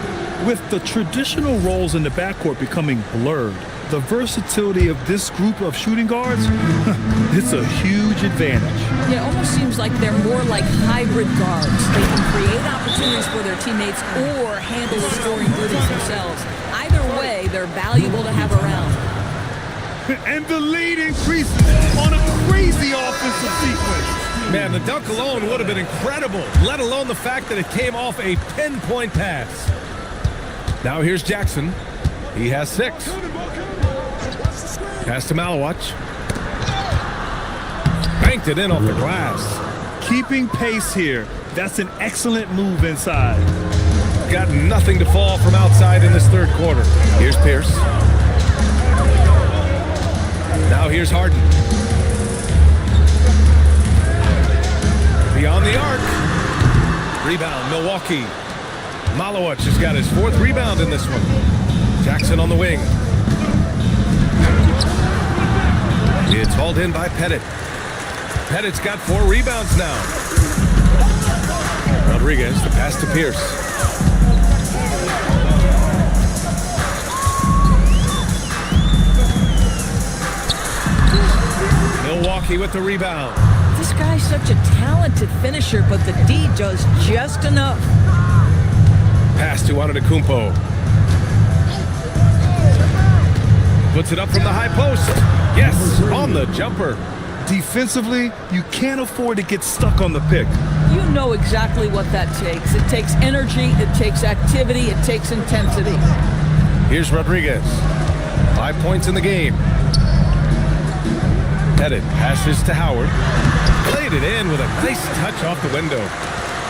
With the traditional roles in the backcourt becoming blurred, the versatility of this group of shooting guards, it's a huge advantage. Yeah, it almost seems like they're more like hybrid guards. They can create opportunities for their teammates or handle the scoring duties themselves. Either way, they're valuable to have around. And the lead increases on a crazy offensive sequence. Man, the dunk alone would have been incredible, let alone the fact that it came off a pinpoint pass. Now here's Jackson. He has 6. Pass to Malawach. Banked it in off the glass. Keeping pace here. That's an excellent move inside. got nothing to fall from outside in this third quarter. Here's Pierce. Now here's Harden. Beyond the arc. Rebound, Milwaukee. Malowicz has got his 4th rebound in this one. Jackson on the wing. It's hauled in by Pettit. Pettit's got 4 rebounds now. Rodriguez, the pass to Pierce. Milwaukee with the rebound. This guy's such a talented finisher, but the D does just enough. Pass to Antetokounmpo. Puts it up from the high post. Yes, on the jumper. Defensively, you can't afford to get stuck on the pick. You know exactly what that takes. It takes energy, it takes activity, it takes intensity. Here's Rodriguez. 5 points in the game. Pettit passes to Howard. Played it in with a nice touch off the window.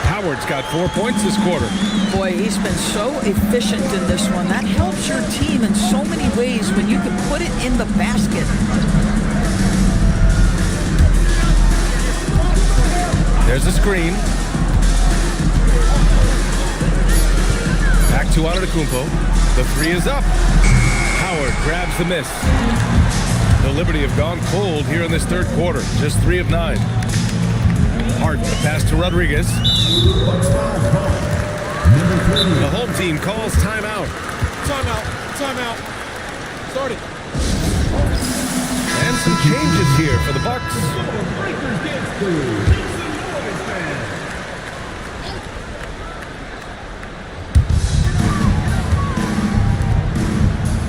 Howard's got 4 points this quarter. Boy, he's been so efficient in this one. That helps your team in so many ways when you can put it in the basket. There's a screen. Back to Antetokounmpo. The 3 is up. Howard grabs the miss. The Liberty have gone cold here in this third quarter. Just 3 of 9. Harden, the pass to Rodriguez. The home team calls timeout. Timeout. Start it. And some changes here for the Bucks.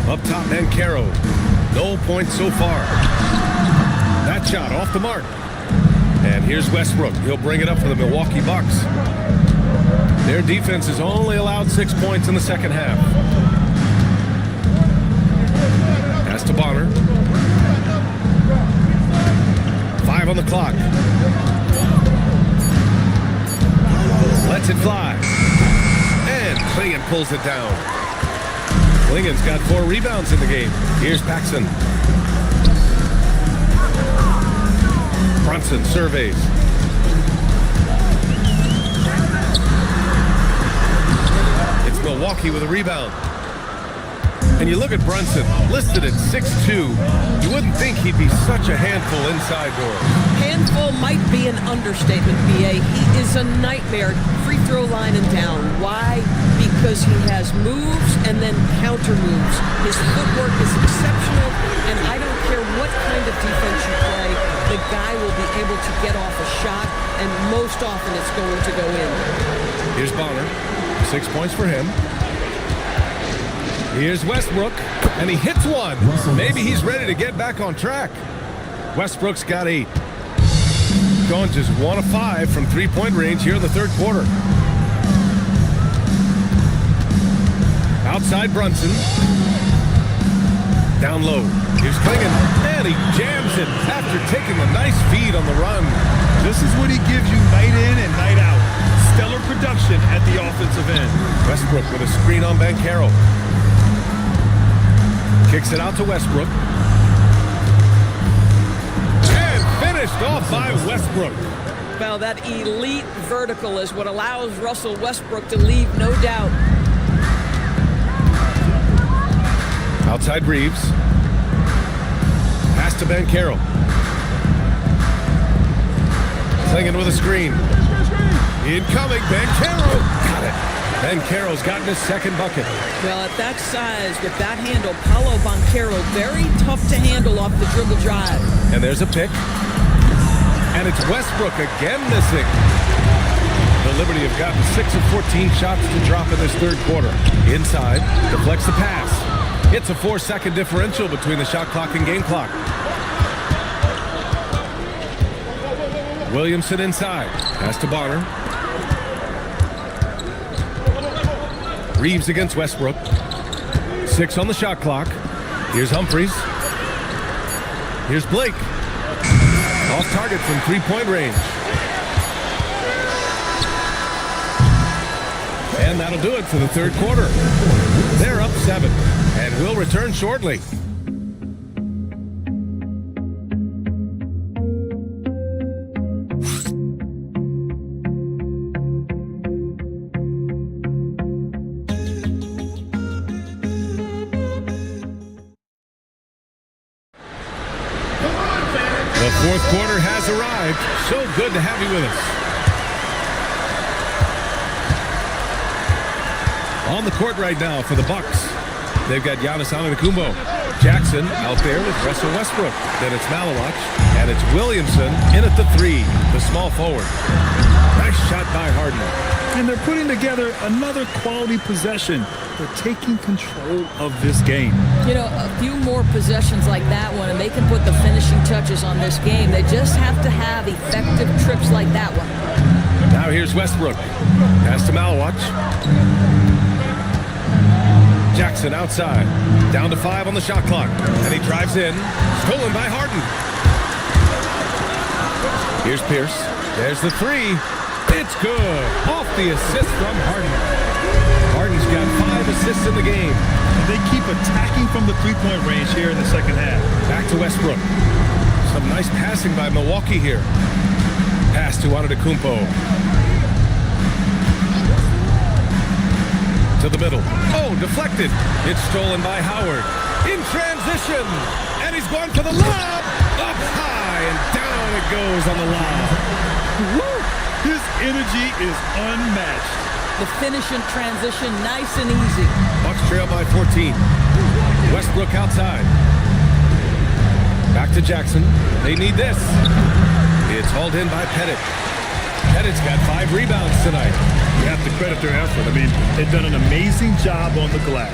Up top, Banchero. No points so far. That shot off the mark. And here's Westbrook. He'll bring it up for the Milwaukee Bucks. Their defense has only allowed 6 points in the second half. Pass to Bonner. 5 on the clock. Lets it fly. And Klingon pulls it down. Klingon's got 4 rebounds in the game. Here's Paxson. Brunson surveys. It's Milwaukee with a rebound. And you look at Brunson, listed at 6'2". You wouldn't think he'd be such a handful inside doors. Handful might be an understatement, B.A. He is a nightmare, free throw line and down. Why? Because he has moves and then counter moves. His footwork is exceptional, and I don't care what kind of defense you play, the guy will be able to get off a shot, and most often it's going to go in. Here's Bonner. 6 points for him. Here's Westbrook, and he hits one. Maybe he's ready to get back on track. Westbrook's got 8. Going just 1 of 5 from 3-point range here in the third quarter. Outside Brunson. Down low. Here's Klingon, and he jams it after taking a nice feed on the run. This is what he gives you night in and night out. Stellar production at the offensive end. Westbrook with a screen on Banchero. Kicks it out to Westbrook. And finished off by Westbrook. Well, that elite vertical is what allows Russell Westbrook to leave no doubt. Outside Reeves. Pass to Banchero. Klingon with a screen. Incoming, Banchero. Got it. Banchero's gotten his second bucket. Well, at that size, with that handle, Paolo Banchero, very tough to handle off the dribble drive. And there's a pick. And it's Westbrook again missing. The Liberty have gotten 6 of 14 shots to drop in this third quarter. Inside, deflects the pass. It's a 4-second differential between the shot clock and game clock. Williamson inside. Pass to Bonner. Reeves against Westbrook. 6 on the shot clock. Here's Humphries. Here's Blake. Off target from 3-point range. And that'll do it for the third quarter. They're up 7, and we'll return shortly. The fourth quarter has arrived. So good to have you with us. On the court right now for the Bucks. They've got Giannis Antetokounmpo. Jackson out there with Russell Westbrook. Then it's Malawach. And it's Williamson in at the 3, the small forward. Nice shot by Harden. And they're putting together another quality possession. They're taking control of this game. You know, a few more possessions like that one, and they can put the finishing touches on this game. They just have to have effective trips like that one. Now here's Westbrook. Pass to Malawach. Jackson outside. Down to 5 on the shot clock. And he drives in. Stolen by Harden. Here's Pierce. There's the 3. It's good. Off the assist from Harden. Harden's got 5 assists in the game. And they keep attacking from the three-point range here in the second half. Back to Westbrook. Some nice passing by Milwaukee here. Pass to Antetokounmpo. To the middle. Oh, deflected. It's stolen by Howard. In transition. And he's going for the lob. Up high and down it goes on the lob. Woo! His energy is unmatched. The finish in transition, nice and easy. Bucks trail by 14. Westbrook outside. Back to Jackson. They need this. It's hauled in by Pettit. Pettit's got 5 rebounds tonight. You have to credit their effort. I mean, they've done an amazing job on the glass.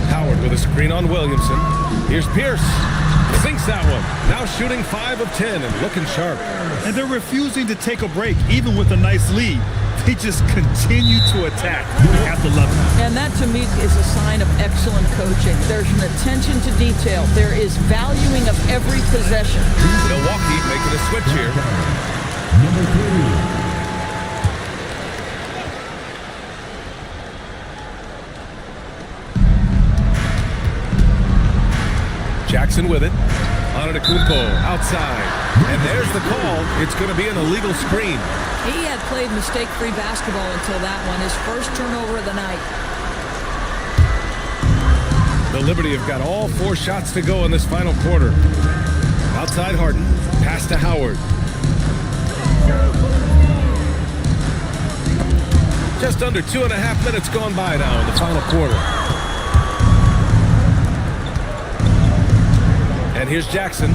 Howard with a screen on Williamson. Here's Pierce. Sinks that one. Now shooting 5 of 10 and looking sharp. And they're refusing to take a break, even with a nice lead. They just continue to attack at the level. And that, to me, is a sign of excellent coaching. There's an attention to detail. There is valuing of every possession. Milwaukee making a switch here. Number 3. Jackson with it. Antetokounmpo outside. And there's the call. It's going to be an illegal screen. He had played mistake-free basketball until that one. His first turnover of the night. The Liberty have got all 4 shots to go in this final quarter. Outside Harden. Pass to Howard. Just under 2.5 minutes gone by now in the final quarter. And here's Jackson.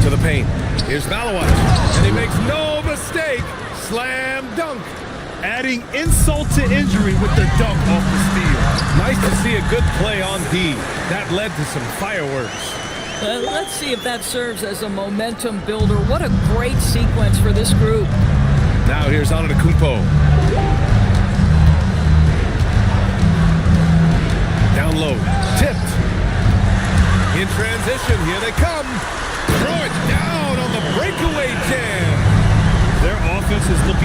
To the paint. Here's Malawach. And he makes no mistake. Slam dunk. Adding insult to injury with the dunk off the steal. Nice to see a good play on D. That led to some fireworks. Let's see if that serves as a momentum builder. What a great sequence for this group. Now here's Antetokounmpo. Down low. Tipped. In transition. Here they come. Throw it down on the breakaway jam. Their offense is looking